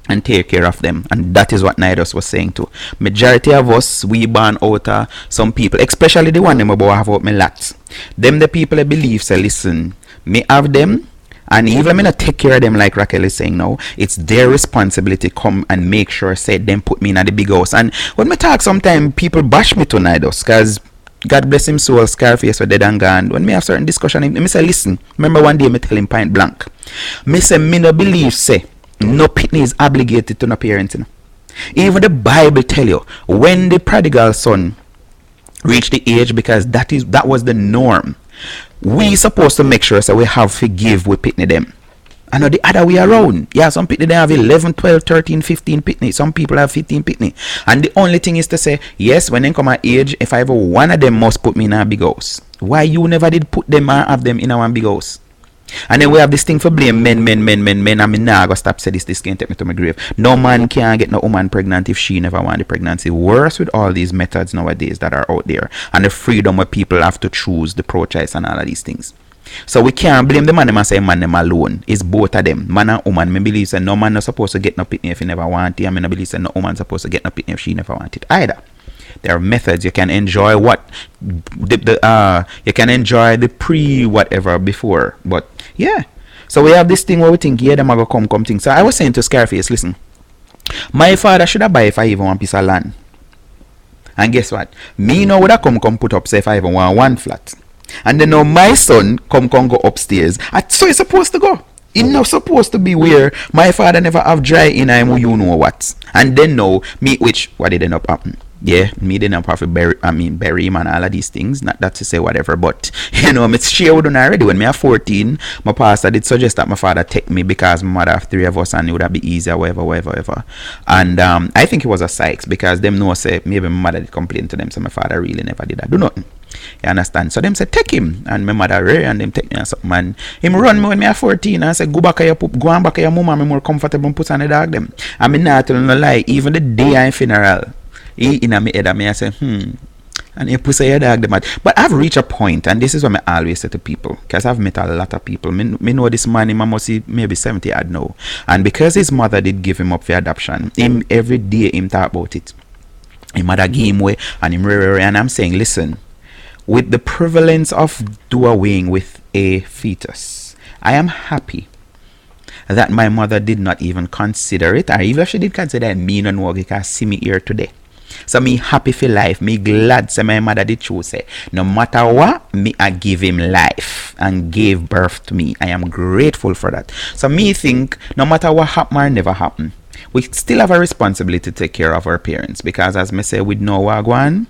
and take care of them. And that is what Nidus was saying too. Majority of us, we born out some people, especially the one them about have out me lots. Them the people that believe, say, listen, me have them, and even me not take care of them like Raquel is saying now. It's their responsibility to come and make sure, say, them put me in the big house. And when me talk, sometimes people bash me to Nidus, because God bless him soul, Scarface were dead and gone. When me have certain discussion, me say, listen, remember one day me tell him point blank, me say, me no believe, say, no pitney is obligated to no parents. You know? Even the Bible tell you, when the prodigal son reached the age, because that was the norm, we supposed to make sure so we have forgive with pitney them. I know the other way around. Yeah, some pitney they have 11, 12, 13, 15 pitney. Some people have 15 pitney. And the only thing is to say, yes, when they come at age, if I ever one of them must put me in a big house. Why you never did put them and have them in a one big house? And then we have this thing for blame men. I mean, nah, I gotta stop say this can't take me to my grave. No man can get no woman pregnant if she never want the pregnancy. Worse with all these methods nowadays that are out there, and the freedom where people have to choose the pro-choice and all of these things. So we can't blame the man them and say man them alone. It's both of them, man and woman. Me believe say no man not supposed to get no pitney if he never want it. I mean, I believe say no woman supposed to get no pitney if she never want it either. There are methods. You can enjoy what you can enjoy the pre whatever before. But yeah. So we have this thing where we think, yeah, them are gonna come thing. So I was saying to Scarface, listen, my father should have buy if I even want piece of land. And guess what? Me now would have come put up, say if I even want one flat. And then now my son come go upstairs. So he's supposed to go. He's not supposed to be where my father never have dry in him, you know what. And then now me, which what did end up happen? Yeah, me didn't have to bury him and all of these things. Not that to say whatever, but you know, me share with them already. When me was 14, my pastor did suggest that my father take me because my mother have 3 of us and it would have be easier, whatever. And I think it was a Sykes because them know say maybe my mother did complain to them, so my father really never did that. Do nothing. You understand? So them say take him, and my mother rare and them take me and something. And him run me when me was 14 and say go back to your poop, go on back to your mama, me more comfortable and put on the dog them. I mean not telling no lie, even the day I funeral. He in my head and me I say and he puts your dog them at. But I've reached a point, and this is what I always say to people, because I've met a lot of people. Me know this man, he must see maybe 70 I know. And because his mother did give him up for adoption, him every day him talk about it. His mother gave him away and him and I'm saying, listen, with the prevalence of doing with a fetus, I am happy that my mother did not even consider it, or even if she did consider it, me no know because see me here today. So me happy for life, me glad say my mother did choose say, no matter what, me I give him life and gave birth to me. I am grateful for that. So me think no matter what happen or never happen, we still have a responsibility to take care of our parents, because as me say with no wagwan,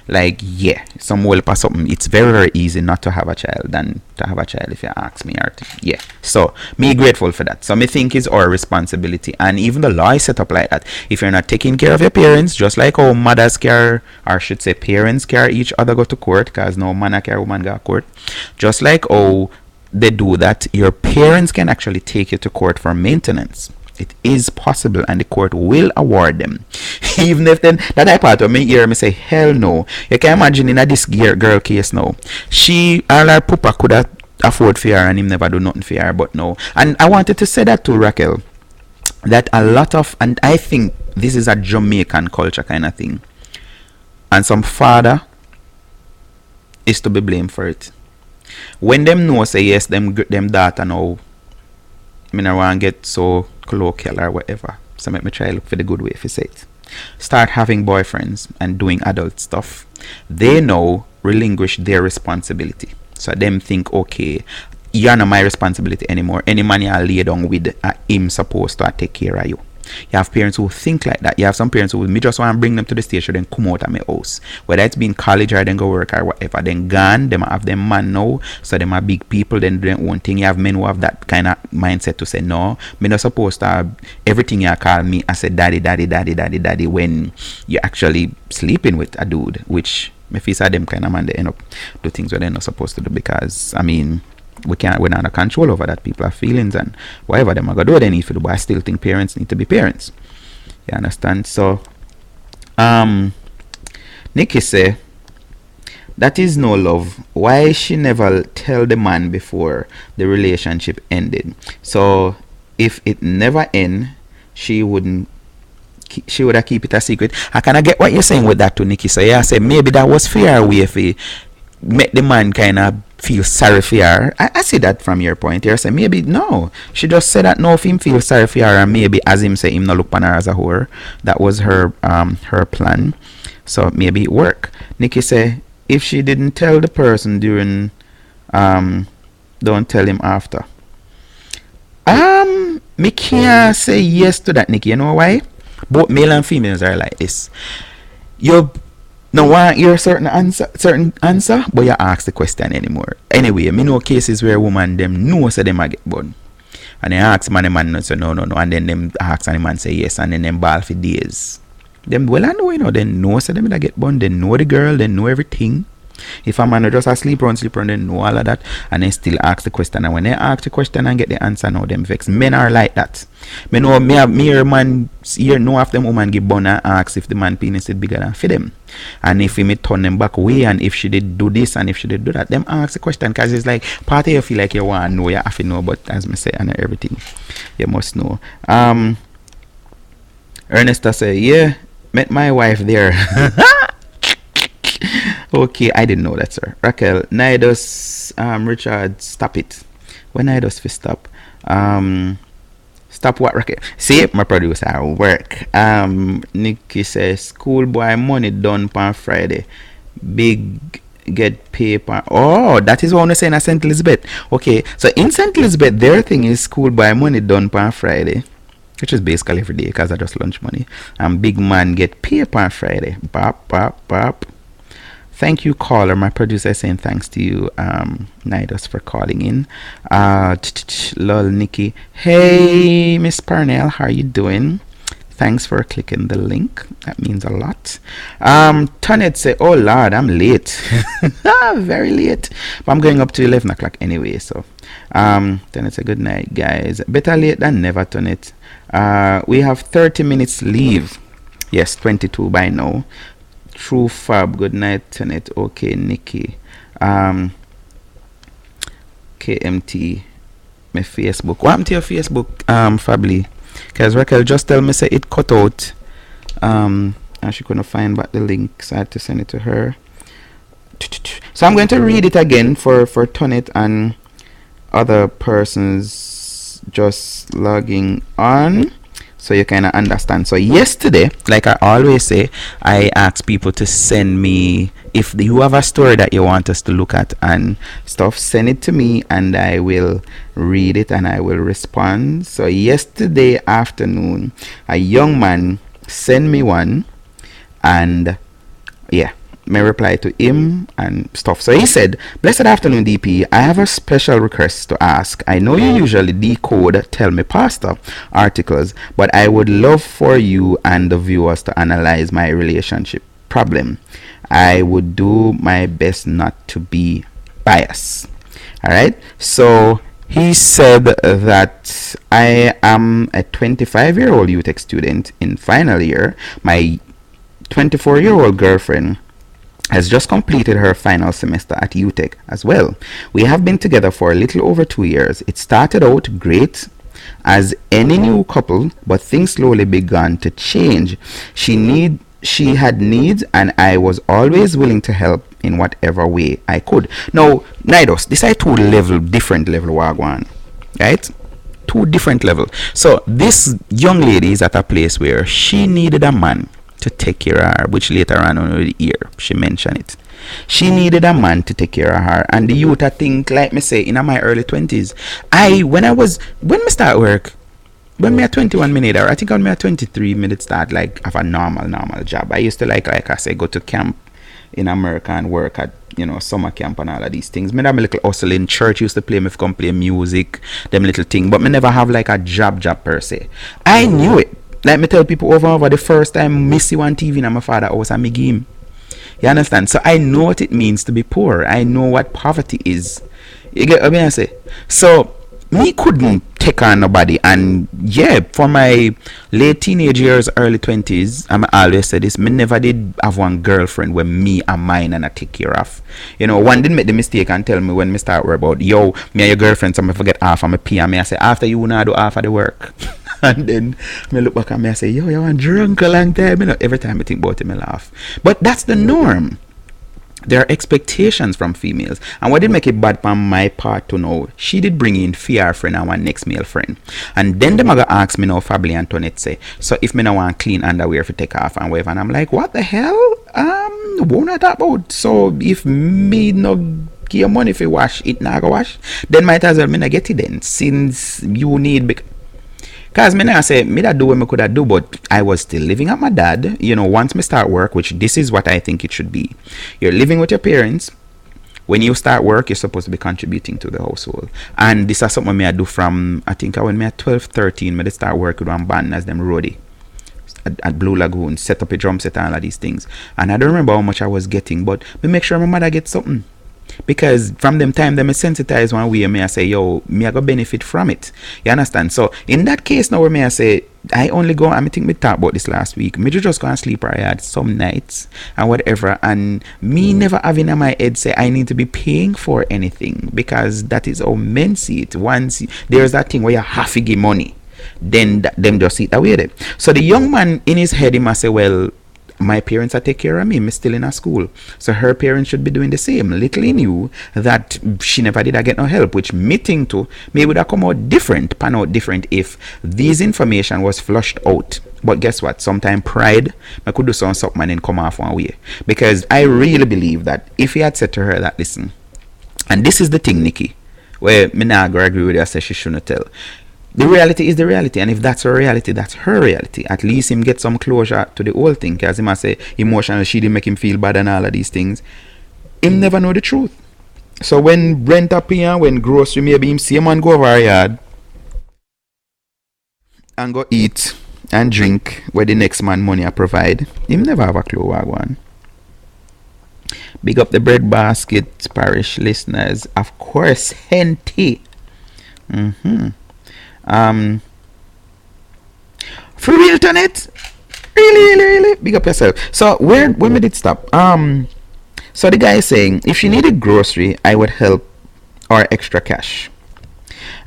like yeah, some will pass something. It's very easy not to have a child than to have a child, if you ask me. Yeah, so me grateful for that. So me think it's our responsibility, and even the law is set up like that. If you're not taking care of your parents, just like how mothers care, or should say parents care each other go to court, because no man care woman go to court, just like how they do that, your parents can actually take you to court for maintenance. It is possible, and the court will award them. Even if then that I part of me hear me say hell no. You can imagine in a this girl case now, she all her papa could have afford for her and him never do nothing for her, but no. And I wanted to say that to Raquel, that a lot of, and I think this is a Jamaican culture kind of thing, and some father is to be blamed for it. When them know say yes, them daughter now, I mean I want to get so colloquial or whatever, so make me try look for the good way if you say it. Start having boyfriends and doing adult stuff. They now relinquish their responsibility. So them think, okay, you're not my responsibility anymore. Any man you lay down with, him supposed to take care of you. You have parents who think like that. You have some parents who me just want to bring them to the station, then come out of my house. Whether it's been college or then go work or whatever. Then gone, them have them man now. So them are big people, then do their own thing. You have men who have that kind of mindset to say, no, me not supposed to have everything you call me. I say daddy when you're actually sleeping with a dude, which if you saw them kind of man, they end up do things where they're not supposed to do, because I mean we're not in control over that. People have feelings and whatever them are gonna do they need to do, but I still think parents need to be parents. You understand? So Nikki say that is no love. Why she never tell the man before the relationship ended? So if it never end, she would have keep it a secret. I kind of get what you're saying with that to Nikki. So yeah, I say maybe that was fair way if he make the man kind of feel sorry for her. I see that from your point here. Say maybe no, she just said that no, if him feel sorry for her, and maybe as him say him not look on her as a whore. That was her plan. So maybe it work. Nikki say if she didn't tell the person during, don't tell him after. Me can't say yes to that, Nikki. You know why? Both male and females are like this. You no want hear certain answer, but you ask the question anymore. Anyway, me know cases where woman them know say them a get born, and they ask man, the man say no, and then them ask and the man say yes, and then them ball for days. Them well I know, you know, they know say them a get born, they know the girl, they know everything. If a man just a sleep around, they know all of that, and they still ask the question. And when they ask the question and get the answer, now them vex. Men are like that. Me know me hear man here know after them woman give born and ask if the man penis is bigger than for them. And if he may turn them back away, and if she did do this and if she did do that, them ask the question, because it's like part of you feel like you want to know, you have to know, but as me say, and everything you must know. Ernesta say, yeah, met my wife there. Okay, I didn't know that, sir. Raquel, Naidos, Richard, stop it. When Naidos fi stop? Stop what, Raquel? See, my producer work. Nikki says, schoolboy money done on Friday. Big get paper. Oh, that is what I'm saying at St. Elizabeth. Okay, so in St. Elizabeth, their thing is schoolboy money done on Friday, which is basically every day because I just lunch money. And big man get paper on Friday. Bop, bop, bop. Thank you, caller. My producer is saying thanks to you, Nidus, for calling in. Lol, Nikki. Hey, Miss Parnell, how are you doing? Thanks for clicking the link. That means a lot. Tonet say, oh Lord, I'm late. Very late. But I'm going up to 11 o'clock anyway. So Tonet say, good night, guys. Better late than never, Tonet. We have 30 minutes leave. Yes, 22 by now. True Fab, good night, Tonet. Okay, Nikki. KMT, my Facebook. What happened to your Facebook, Fably? Because Raquel just tell me say it cut out. And she couldn't find back the link, so I had to send it to her. So I'm going to read it again for Tonet and other persons just logging on, so you kind of understand. So yesterday, like I always say, I ask people to send me, if you have a story that you want us to look at and stuff, send it to me and I will read it and I will respond. So yesterday afternoon, a young man sent me one, and yeah, may reply to him and stuff. So he said, blessed afternoon, DP. I have a special request to ask. I know you usually decode Tell Me Pastor articles, but I would love for you and the viewers to analyze my relationship problem. I would do my best not to be biased. Alright, so he said that I am a 25-year-old UTech student in final year. My 24-year-old girlfriend has just completed her final semester at UTech as well. We have been together for a little over 2 years. It started out great as any new couple, but things slowly began to change. She had needs, and I was always willing to help in whatever way I could. Now, Nidus, this is different level wagwan, right? Two different levels. So this young lady is at a place where she needed a man to take care of her, which later on in the year she mentioned it. She needed a man to take care of her, and the youth, I think, like me say, in my early 20s, when me start work, when me at 21 minutes, or I think when me at 23 minutes start like have a normal job. I used to like I say, go to camp in America and work at, summer camp and all of these things. Me have a little hustle in church, used to play, me come play music, them little thing, but me never have like a job per se. I knew it. Like me tell people over and over, the first time me see one TV in my father house and me give him. You understand? So I know what it means to be poor. I know what poverty is. You get what I say? So me couldn't take on nobody, and yeah, for my late teenage years, early 20s, I always say this, me never did have one girlfriend where me and mine and I take care of. One didn't make the mistake and tell me when me start work about, yo, me and your girlfriend, so I forget half of my pay, and me I say, after you now do half of the work. And then me look back at me and say, yo, you want drunk a long time. Every time I think about it, I laugh. But that's the norm. There are expectations from females. And what did make it bad on my part to know, she did bring in fear friend and one next male friend. And then the mother asked me now, Fably and Tonet say, so if me no want clean underwear for take off and whatever, and I'm like, what the hell? What not that about? So if me no give money for wash, it not go wash, then might as well me not get it then, since you need. Because me not say, me that do what me could have do, but I was still living at my dad. Once me start work, which this is what I think it should be. You're living with your parents. When you start work, you're supposed to be contributing to the household. And this is something me I do from, I think when me at 12, 13, me start work with one band as them roadie at Blue Lagoon, set up a drum set and all of these things. And I don't remember how much I was getting, but me make sure my mother gets something. Because from them time, them sensitize one way, I say, yo, me I go benefit from it. You understand? So in that case now, where I say, I only go, I think we talked about this last week, me just go and sleep or I had some nights and whatever, and me never having in my head say I need to be paying for anything, because that is how men see it. Once there's that thing where you have to give money, then them just see it that way. So the young man in his head, he must say, well, my parents are take care of me. I'm still in a school. So her parents should be doing the same. Little he knew that she never did get no help, which me think to me would have come out different, pan out different if this information was flushed out. But guess what? Sometimes pride, I could do something and then come off one way. Because I really believe that if he had said to her that, listen, and this is the thing, Nikki, where me not agree with her, I say she shouldn't tell. The reality is the reality, and if that's her reality, that's her reality. At least him get some closure to the whole thing, because he must say emotional, she didn't make him feel bad and all of these things. Him never know the truth. So when rent appear, when grocery, maybe him see a man go over our yard and go eat and drink where the next man money I provide, him never have a clue what one. Big up the Bread Basket parish listeners, of course, Henty. For real, Tonet? Really? Big up yourself. So when we did stop? So the guy is saying, if she needed grocery, I would help, or extra cash,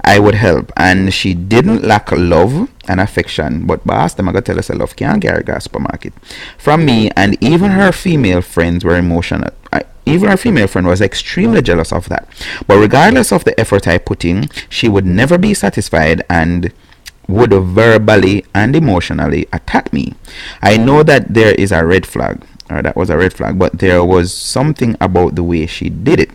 I would help. And she didn't lack love and affection, but boss, them I gotta tell us love can't get her supermarket. From me, and even her female friends were emotional. Even her female friend was extremely jealous of that. But regardless of the effort I put in, she would never be satisfied and would verbally and emotionally attack me. I know that there is a red flag, or that was a red flag, but there was something about the way she did it.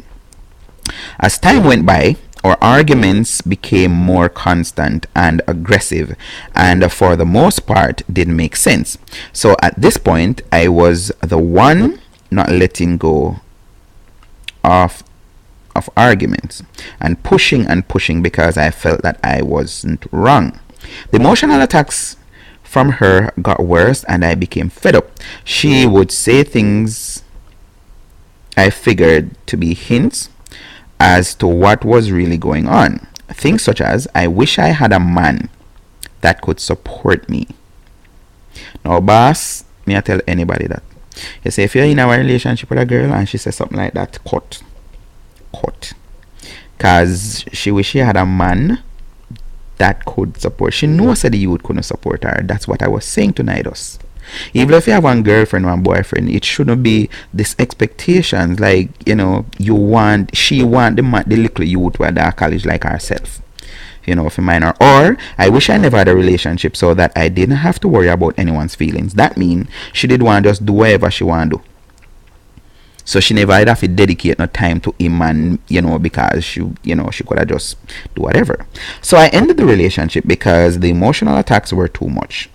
As time went by, our arguments became more constant and aggressive, and for the most part didn't make sense. So at this point, I was the one not letting go of arguments and pushing because I felt that I wasn't wrong. The emotional attacks from her got worse and I became fed up. She would say things I figured to be hints as to what was really going on. Things such as, I wish I had a man that could support me. Now boss, me I tell anybody that. You say if you're in a relationship with a girl and she says something like that, cut. Cause she wish she had a man that could support. She knows that the youth couldn't support her. That's what I was saying to Nidus. Even if you have one girlfriend, one boyfriend, it shouldn't be this expectations like, she want the little youth who are at college like herself. If a minor. Or I wish I never had a relationship so that I didn't have to worry about anyone's feelings. That means she did want to just do whatever she want to do. So she never had to dedicate no time to him, and because she could have just do whatever. So I ended the relationship because the emotional attacks were too much.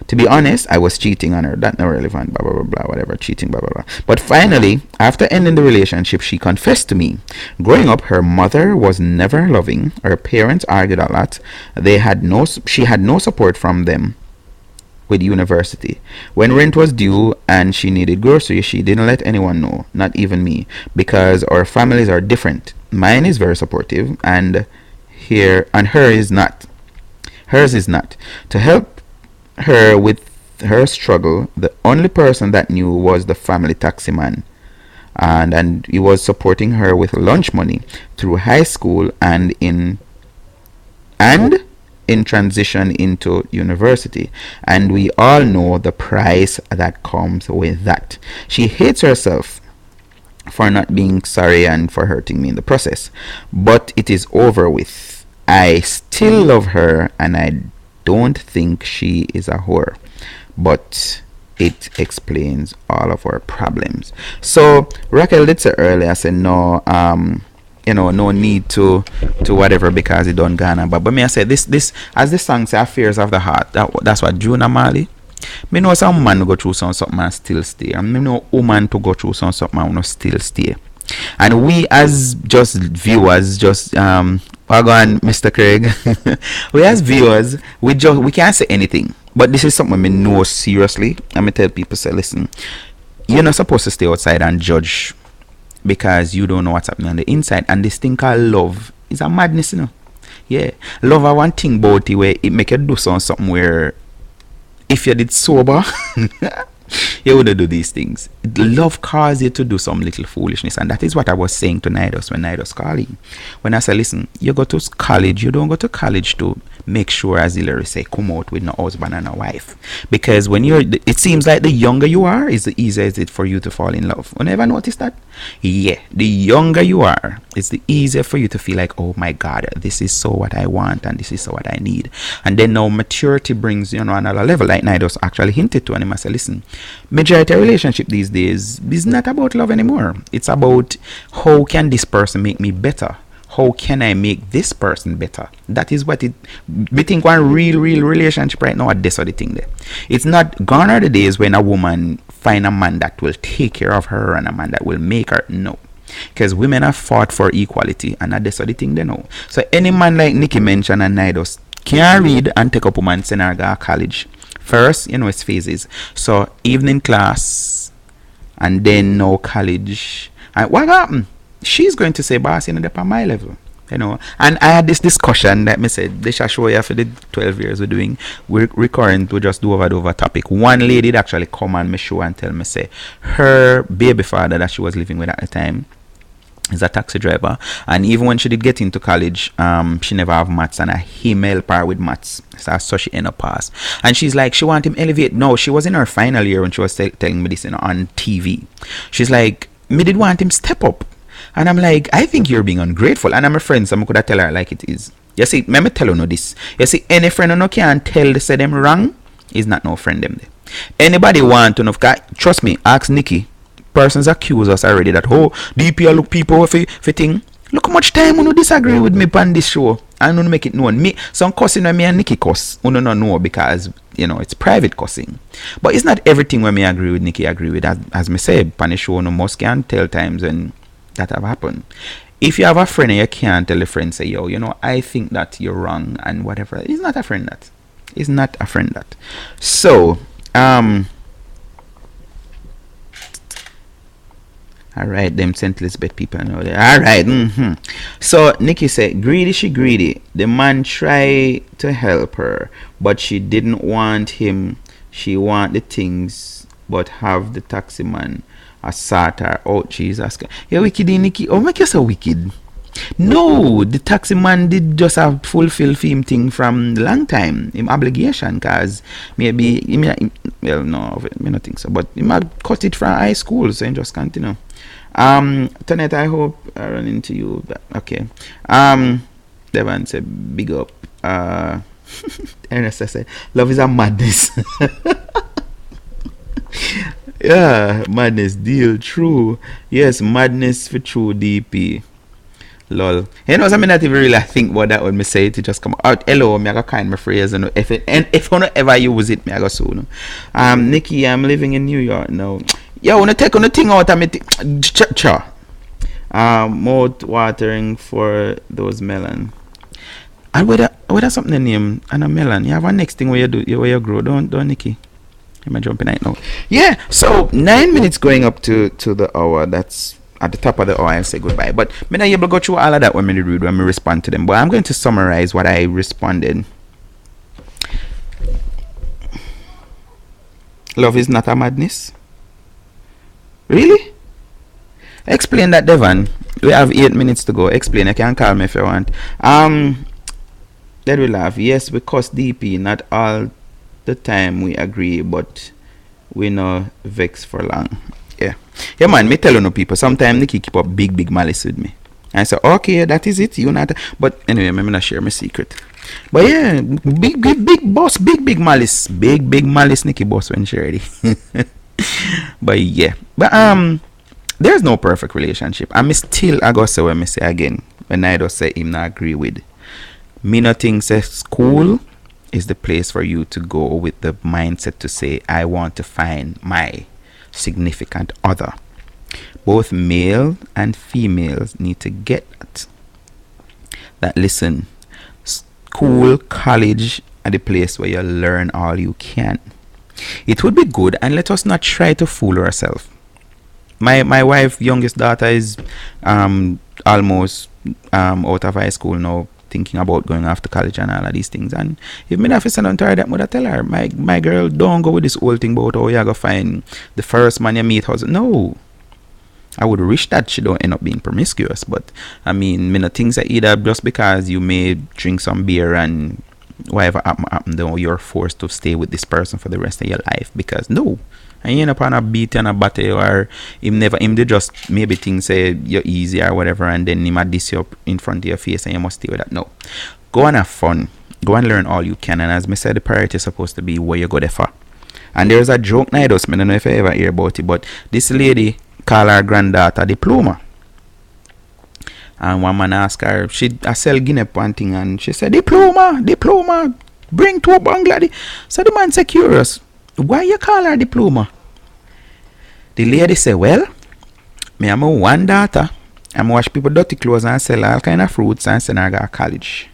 To be honest, I was cheating on her. That's not relevant, blah, blah, blah, blah, whatever, cheating, blah, blah, blah. But finally, after ending the relationship, she confessed to me. Growing up, her mother was never loving. Her parents argued a lot. She had no support from them with university. When rent was due and she needed groceries, she didn't let anyone know, not even me, because our families are different. Mine is very supportive, and hers is not. To help her with her struggle, the only person that knew was the family taxi man, and he was supporting her with lunch money through high school and in transition into university, and we all know the price that comes with that. She hates herself for not being sorry and for hurting me in the process, but it is over with. I still love her and I don't think she is a whore, but it explains all of our problems. So Raquel did say earlier, I said no need to whatever because it don't Ghana. But me I say this as the song say, affairs of the heart. That's what Juna Mali. Me know some man go through something and still stay. And me know woman to go through something and still stay. And we as just viewers, Wagwan, Mr. Craig, we as viewers, we can't say anything. But this is something me know seriously. And me tell people, say, listen, you're not supposed to stay outside and judge because you don't know what's happening on the inside. And this thing called love is a madness, Yeah. Love are one thing about it where it make you do something where if you did sober, you wouldn't do these things. Love causes you to do some little foolishness, and that is what I was saying to Nidus when Nidus calling. When I said, listen, you go to college, you don't go to college to make sure, as Hillary say, come out with no husband and a wife. Because when it seems like the younger you are, is the easier is it for you to fall in love. You never noticed that? Yeah, the younger you are, it's the easier for you to feel like, oh my God, this is so what I want and this is so what I need. And then now maturity brings you another level. Like Nidos actually hinted to, and he must say, listen, majority of relationship these days is not about love anymore. It's about how can this person make me better? How can I make this person better? That is what we think one real relationship right now. That's what the thing there. It's not gone are the days when a woman find a man that will take care of her and a man that will make her. No. Because women have fought for equality, and that's what the thing they know. So any man like Nikki mentioned and Nidos can read and take up a woman send her to college. First, it's phases. So evening class and then no college. And what happened? She's going to say, boss, they're on my level. And I had this discussion that me said, they shall show you for the 12 years we're doing. We're recurring to just do over topic. One lady actually come on me show and tell me, say, her baby father that she was living with at the time is a taxi driver. And even when she did get into college, she never have maths, and him help her with maths. So she end up pass. And she's like, she want him elevate. No, she was in her final year when she was telling me this on TV. She's like, me did want him step up. And I'm like, I think you're being ungrateful. And I'm a friend, so I could tell her like it is. You see, let me tell you this. You see, any friend who can't tell they say them wrong is not no friend them there. Anybody want to know, trust me, ask Nikki. Persons accuse us already that, oh, DPL look people for thing. Look how much time you disagree with me on this show. I don't make it known. Me, some cussing when me and Nikki cuss. You don't know because, it's private cussing. But it's not everything when me agree with Nikki agree with. As me say, on the show, no most can tell times when that have happened. If you have a friend and you can't tell a friend, say, yo, I think that you're wrong and whatever. It's not a friend that. It's not a friend that. So, alright, them St. Elizabeth people know that. Alright, So Nikki said, greedy, she greedy. The man tried to help her, but she didn't want him. She want the things, but have the taxi man assault her. Oh, Jesus. You're wicked, Nikki. Oh, make you so wicked. No, the taxi man did just have fulfill him thing from long time. Him obligation, cause maybe well, no, I don't think so. But he might cut it from high school, so he just continue. Tonight I hope I run into you. Okay. Devon said big up. Ernest said love is a madness. Yeah, madness deal true. Yes, madness for true DP. Lol. I mean not even really think about that when me say it just come out. Hello, me I got kind my phrase and if you don't ever use it, me I go soon. Nikki, I'm living in New York now. Yo, wanna take on the thing out of me mouth watering for those melon. And whether something in name and a melon, you have a next thing where you grow, don't Nikki? Am I jumping right now? Yeah, so 9 minutes going up to the hour. That's at the top of the hour. I'll say goodbye. But I'm not able to go through all of that when I read, when I respond to them. But I'm going to summarize what I responded. Love is not a madness. Really? Explain that, Devon. We have 8 minutes to go. Explain. You can call me if you want. Let we laugh. Yes, we cuss DP. Not all the time we agree, but we no vex for long. Yeah man, me tell you no people, sometimes Nikki keep up big malice with me. I say, okay, that is it, you not. But anyway, I'm not share my secret. But yeah, big boss, big malice. Big malice Nikki boss when she ready. But yeah. But there's no perfect relationship. I'm still I go say when me say again, when I just say him not agree with. Me not think say school is the place for you to go with the mindset to say, I want to find my significant other. Both male and females need to get that listen, school, college are the place where you learn all you can. It would be good, and let us not try to fool ourselves. My wife, youngest daughter, is almost out of high school now, thinking about going off to college and all of these things. And if me not send on to her, that would tell her, my girl, don't go with this whole thing about how you go find the first man you meet. No, I would wish that she don't end up being promiscuous. But I mean, me not think that either just because you may drink some beer and whatever happen, though, you're forced to stay with this person for the rest of your life. Because no, and you end up on a beat and a battle, or him they just maybe think say you're easy or whatever, and then him a diss you up in front of your face and you must stay with that. No, go and have fun, go and learn all you can, and as me said, the priority is supposed to be where you go there for. And there's a joke now, I don't know if you ever hear about it, but this lady called her granddaughter Diploma. And one man asked her, I sell Guinea one thing, and she said, Diploma, bring to Bangladesh. So the man said, curious, why you call her Diploma? The lady said, well, me am a one daughter. I'm wash people dirty clothes and sell all kind of fruits and send her to college.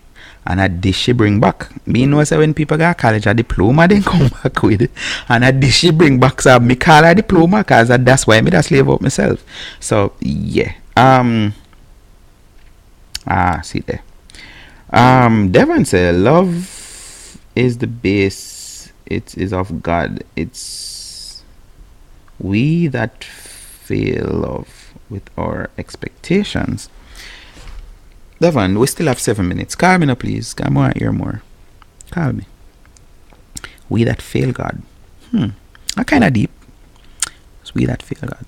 And a dish she bring back. Me know say when people go to college, a diploma then come back with it. And a dish she bring back, so me call her diploma because that's why me da slave up myself. So yeah. See there. Devon said, love is the base. It is of God. It's we that fail love with our expectations. Devon, we still have 7 minutes. Call me now, please. Come on, hear more. Call me. We that fail God. That kind of deep. It's we that fail God.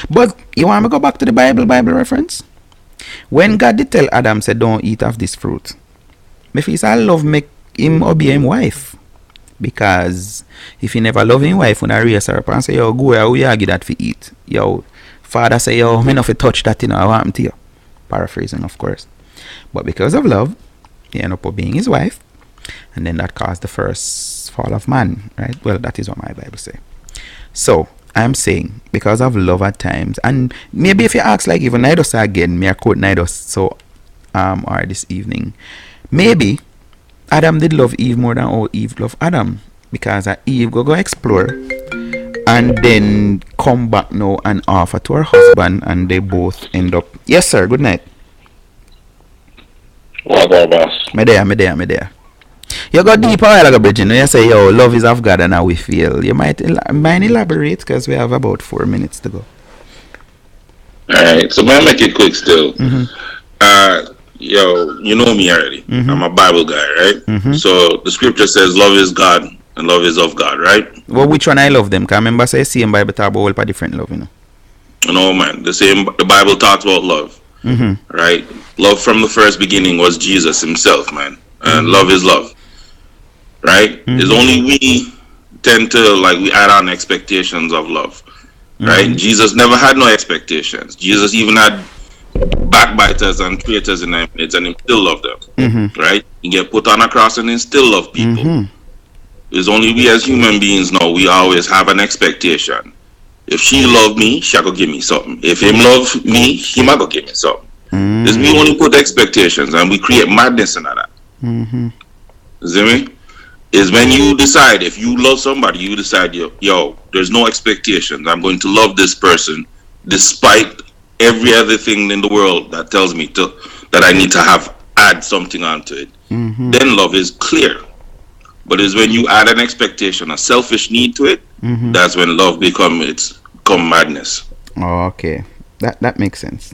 But you want me to go back to the Bible reference? When God did tell Adam, said, don't eat of this fruit, me feel I love make him obey him wife. Because if he never love him wife, when I raise her up and say, yo, go where we are give that for eat. Yo, father say, yo, me not fi touch that, I want to you. Paraphrasing, of course. But because of love, he ended up obeying his wife. And then that caused the first fall of man, right? Well, that is what my Bible say. So, I'm saying, because of love at times, and maybe if you ask like even Nidos again, me I quote Nidos, so, or this evening, maybe Adam did love Eve more than how Eve loved Adam. Because Eve go explore, and then come back now and offer to her husband, and they both end up. Yes, sir. Good night.
What about boss?
Me there. You got deeper while ago, Bridget. You say, yo, love is of God and how we feel. You might elaborate because we have about 4 minutes to go.
Alright, so I'm make it quick still. Yo, you know me already. I'm a Bible guy, right? So the scripture says love is God and love is of God, right?
Well, which one I love them? Because I remember say same Bible talk about a different love, you know.
No, man. The Bible talks about love, right? Love from the first beginning was Jesus himself, man. And love is love, right? It's only we tend to, like, we add on expectations of love, right? Jesus never had no expectations. Jesus even had backbiters and traitors in their midst, and he still loved them, right? He get put on a cross and he still love people. It's only we as human beings know we always have an expectation. If she love me, she go give me something. If him love me, he might go give me something. It's we only put expectations and we create madness in that. See me? Is when you decide, if you love somebody, you decide, yo, there's no expectations. I'm going to love this person despite every other thing in the world that tells me that I need to add something onto it. Then love is clear. But it's when you add an expectation, a selfish need to it, that's when love become madness.
Oh, okay. That makes sense.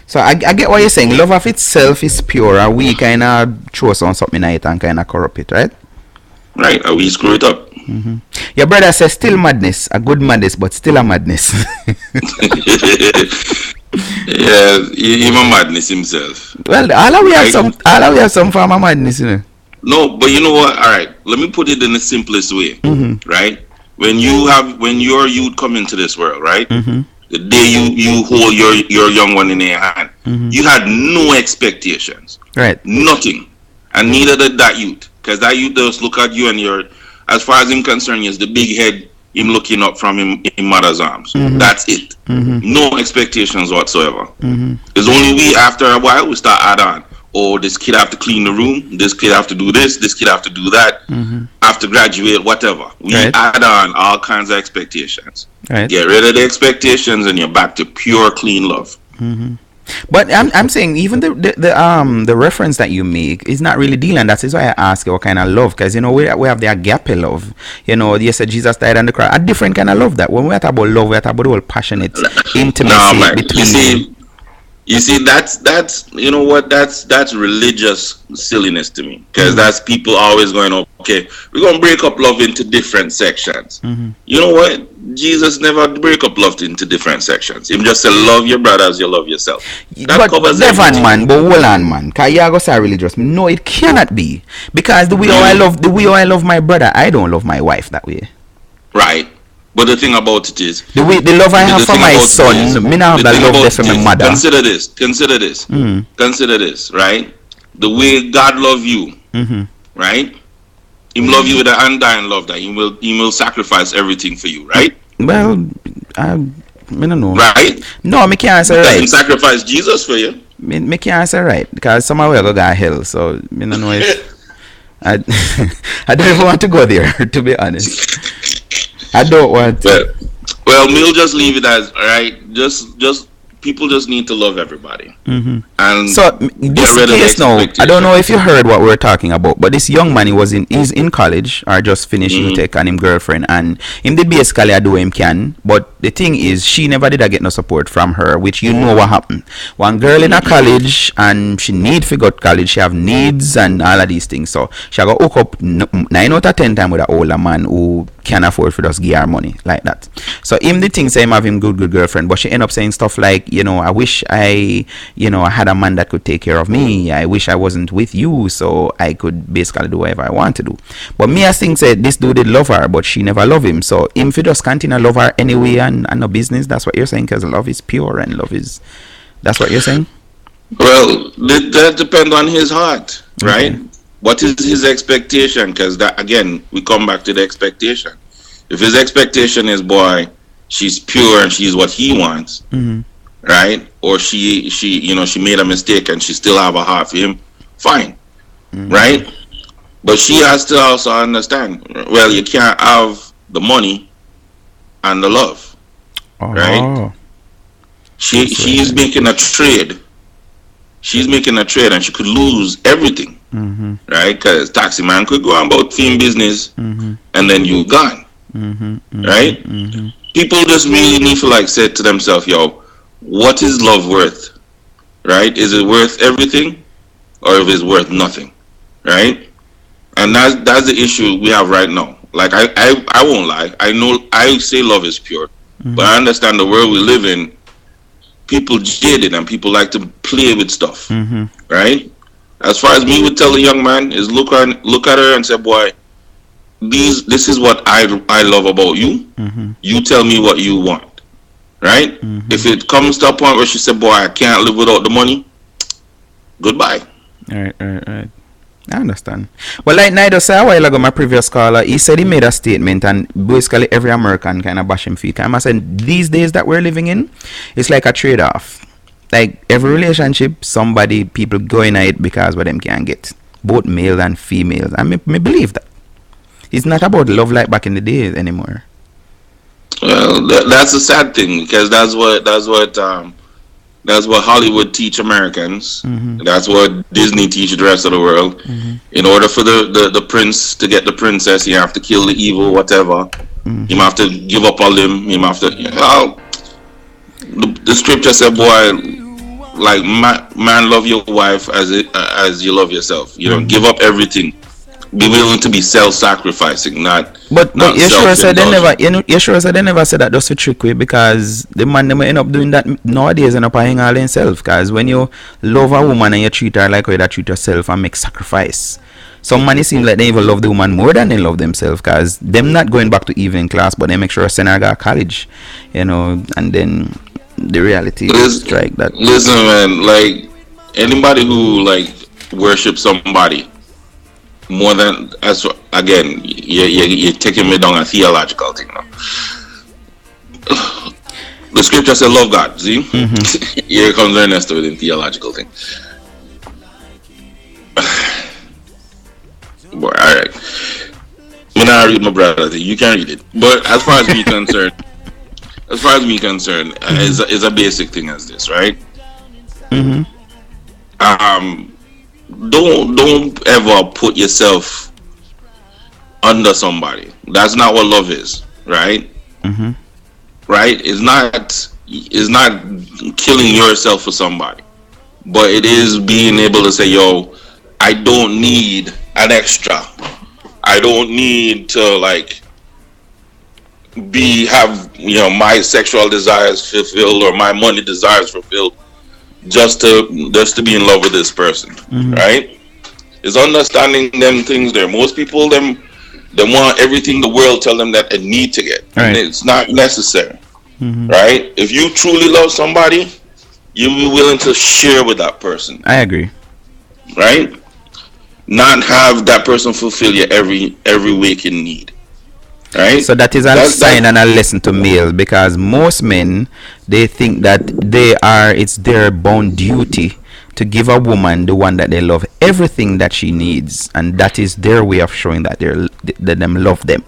So I get what you're saying. Love of itself is pure, and we kind of throw something in it and kind of corrupt it, right?
Right, and we screw it up.
Your brother says still madness, a good madness, but still a madness.
Yeah, he's a madness himself.
Well, all we have some form of madness, you know.
No, but you know what? All right, let me put it in the simplest way, right? When your youth come into this world, right? The day you hold your young one in your hand, you had no expectations,
right?
Nothing, and neither did that youth, because that youth just look at you and as far as I'm concerned, is the big head him looking up from him in mother's arms. That's it. No expectations whatsoever. It's only we after a while we start add on. Oh, this kid have to clean the room. This kid have to do this. This kid have to do that. After graduate, whatever. We add on all kinds of expectations. Right. Get rid of the expectations, and you're back to pure, clean love.
But I'm saying even the reference that you make is not really dealing. That is why I ask you what kind of love, because you know we have the agape love. You know, you said Jesus died on the cross. A different kind of love. That when we talk about love, we talk about the whole passionate intimacy between.
You see, that's you know what, that's religious silliness to me, because that's people always going, okay, we're gonna break up love into different sections. You know what? Jesus never break up love into different sections. He just said, love your brother as you love yourself. That
But
covers
Devon,
everything.
man, but hold on, man. Cause you go say religious. No, it cannot be. Because the way how I love my brother, I don't love my wife that way.
Right. But the thing about it is,
The love I have for my son, me now have that love there for my mother.
Consider this, right? The way God love you, right? He love you with an undying love that he will sacrifice everything for you, right?
Well, I don't know.
Right?
No, me can't answer
Doesn't
right.
sacrifice Jesus for you.
Me can't answer right because somehow we go to hell. So me don't know if I don't even want to go there. To be honest, I don't want.
Well, we'll just leave it as, all right. Just people just need to love everybody. And
So this case now, I don't know if you heard what we're talking about, but this young man, he's in college or just finished UTech and him girlfriend, and him did basically do what him can. But the thing is, she never did get no support from her, which you know what happened. One girl in a college and she need to go to college, she have needs and all of these things. So she got hook up 9 out of 10 times with an older man who can afford for just give her money like that. So him the thing say him have him good girlfriend, but she end up saying stuff like, you know, I wish I had a man that could take care of me. I wish I wasn't with you, so I could basically do whatever I want to do. But me as thing said, this dude did love her, but she never love him. So him if he just continue love her anyway and no business, that's what you're saying, because love is pure and that's what you're saying?
well, that depends on his heart, right? What is his expectation? Because that, again, we come back to the expectation. If his expectation is, boy, she's pure and she's what he wants, right? Or she made a mistake and she still have a heart for him, fine, right? But she has to also understand, well, you can't have the money and the love, right? She's making a trade. She's making a trade and she could lose everything, right? Because taxi man could go about film business and then you gone, right? People just really need to like say to themselves, yo, what is love worth, right? Is it worth everything or if it's worth nothing, right? And that's the issue we have right now. Like I won't lie, I say love is pure, but I understand the world we live in, people jaded and people like to play with stuff, right? As far as me would tell a young man is look at her and say, boy, this is what I love about you. You tell me what you want, right? If it comes to a point where she said, boy, I can't live without the money, goodbye.
Right. I understand. Well, like Nido said a while ago, my previous caller, he said he made a statement and basically every American kind of bash him for it. I said, these days that we're living in, it's like a trade-off. Like every relationship, people go in it because what them can get. Both male and females. I me believe that. It's not about love like back in the days anymore.
Well, that's a sad thing because that's what Hollywood teach Americans. That's what Disney teach the rest of the world. In order for the prince to get the princess, you have to kill the evil, whatever. You have to give up all them. You have to. The scripture said, "Boy, like man, love your wife as you love yourself. You know, give up everything. Be willing to be self-sacrificing, not."
But you sure said they never. You sure said they never said that just to trick you, because the man they end up doing that nowadays, end up hanging all himself. Because when you love a woman and you treat her like how you treat yourself and make sacrifice, some man it seems like they even love the woman more than they love themselves. Because them not going back to evening class, but they make sure send her to college, and then the reality is like that.
Listen, man, like anybody who like worships somebody more than, as again, you're taking me down a theological thing now. The scripture said, "Love God." See, here comes Ernesto with a theological thing. Boy, all right. When I read my brother thing, you can read it. But as far as me concerned, is a basic thing as this, right? Don't ever put yourself under somebody. That's not what love is, right? Right? It's not is not killing yourself for somebody, but it is being able to say, yo, I don't need an extra. I don't need to like have my sexual desires fulfilled or my money desires fulfilled just to be in love with this person, right? It's understanding them things there. Most people they want everything the world tell them that they need to get, and it's not necessary, right? If you truly love somebody, you'll be willing to share with that person.
I agree,
right? Not have that person fulfill your every waking need, right?
So that is a sign and a lesson to males, because most men, they think that it's their bound duty to give a woman, the one that they love, everything that she needs, and that is their way of showing that them love them.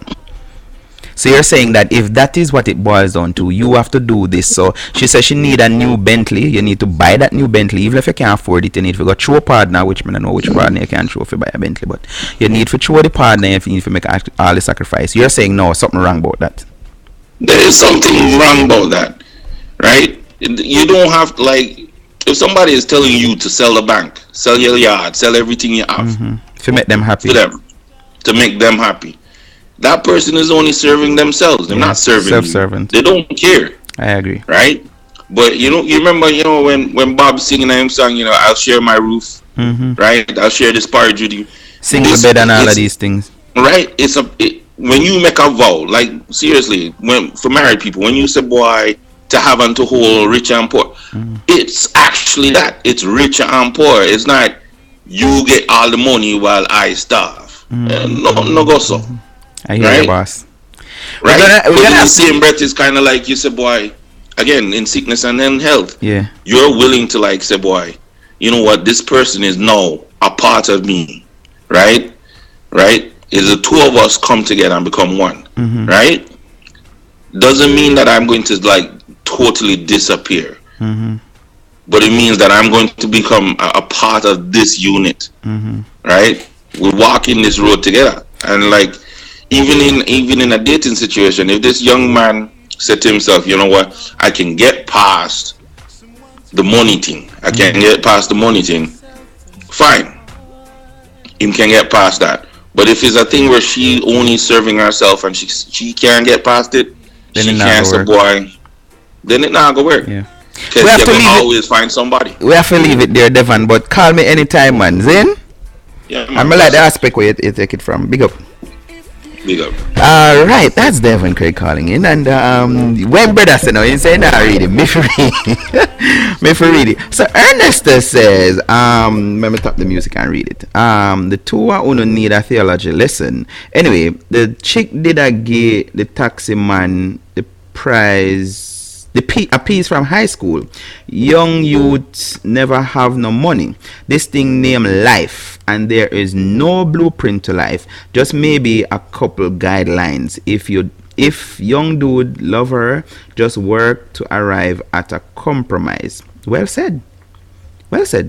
So you're saying that if that is what it boils down to, you have to do this. So she says she need a new Bentley. You need to buy that new Bentley. Even if you can't afford it, you need to go through a partner, which I don't know which partner you can throw if you buy a Bentley, but you need to throw the partner if you need to make all the sacrifice. You're saying no, something wrong about that.
There is something wrong about that, right? You don't have to, like, if somebody is telling you to sell the bank, sell your yard, sell everything you have,
to make them happy,
to make them happy, that person is only serving themselves. They're not serving
self-servant.
You. They don't care.
I agree.
Right? But you remember, when Bob's singing that song, I'll share my roof, right? I'll share this porridge with you.
Sing the bed and all of these things.
Right? When you make a vow, like seriously, for married people, when you say, boy, to have and to hold, rich and poor, it's actually that. It's rich and poor. It's not you get all the money while I starve. No go so.
I hear you, boss.
Right? We're gonna the same breath is kind of like you say, boy, again, in sickness and in health.
Yeah.
You're willing to like say, boy, you know what? This person is now a part of me. Right? Right? Is the two of us come together and become one. Right? Doesn't mean that I'm going to like totally disappear. But it means that I'm going to become a part of this unit. Right? We walk in this road together. And like, even in a dating situation, if this young man said to himself, you know what, I can get past the money thing. I can get past the money thing. Fine. Him can get past that. But if it's a thing where she only serving herself and she can't get past it, then she can't say, boy, then it not gonna work.
Yeah.
Because you will always find somebody.
We have to leave it there, Devon, but call me anytime, man. Zin?
Yeah, man.
I'm like the aspect where you take it from. Big up.
Big up.
Right, that's Devon Craig calling in, and when brother said no, you say nah, read it. Me for read it. So Ernesta says, let me tap the music and read it. The two are gonna need a theology lesson. Anyway, the chick did a give the taxi man the prize. A piece from high school. Young youths never have no money. This thing named life, and there is no blueprint to life. Just maybe a couple guidelines. If young dude love her, just work to arrive at a compromise. Well said. Well said.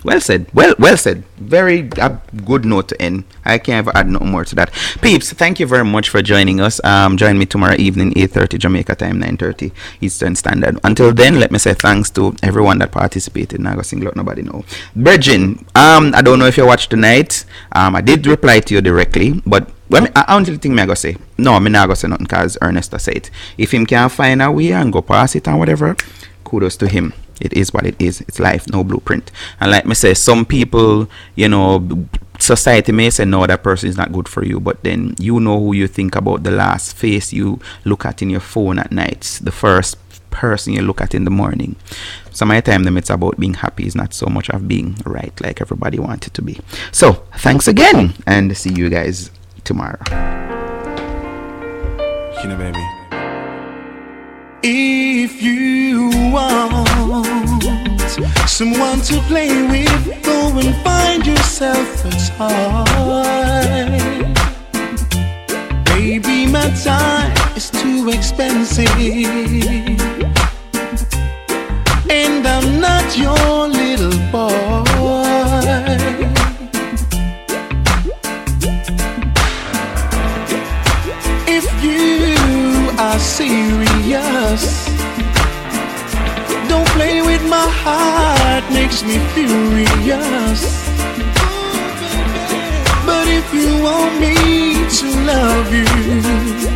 Well said. Well said. Very good note to end. I can't ever add no more to that. Peeps, thank you very much for joining us. Join me tomorrow evening, 8:30 Jamaica time, 9:30 Eastern Standard. Until then, let me say thanks to everyone that participated. Now I go single out nobody know. Virgin, I don't know if you watched tonight. I did reply to you directly, but I don't think I go say. No, I'm not going to say nothing because Ernesta said it. If him can't find a way and go past it and whatever, kudos to him. It is what it is. It's life, no blueprint. And like me say, some people, society may say no, that person is not good for you, but then you know who you think about the last face you look at in your phone at night, the first person you look at in the morning. Some of the time it's about being happy, it's not so much of being right like everybody wants it to be. So thanks again, and see you guys tomorrow.
Baby, if you want someone to play with, go and find yourself a toy. Baby, my time is too expensive, and I'm not your little boy. If you are serious, heart makes me furious. But if you want me to love you,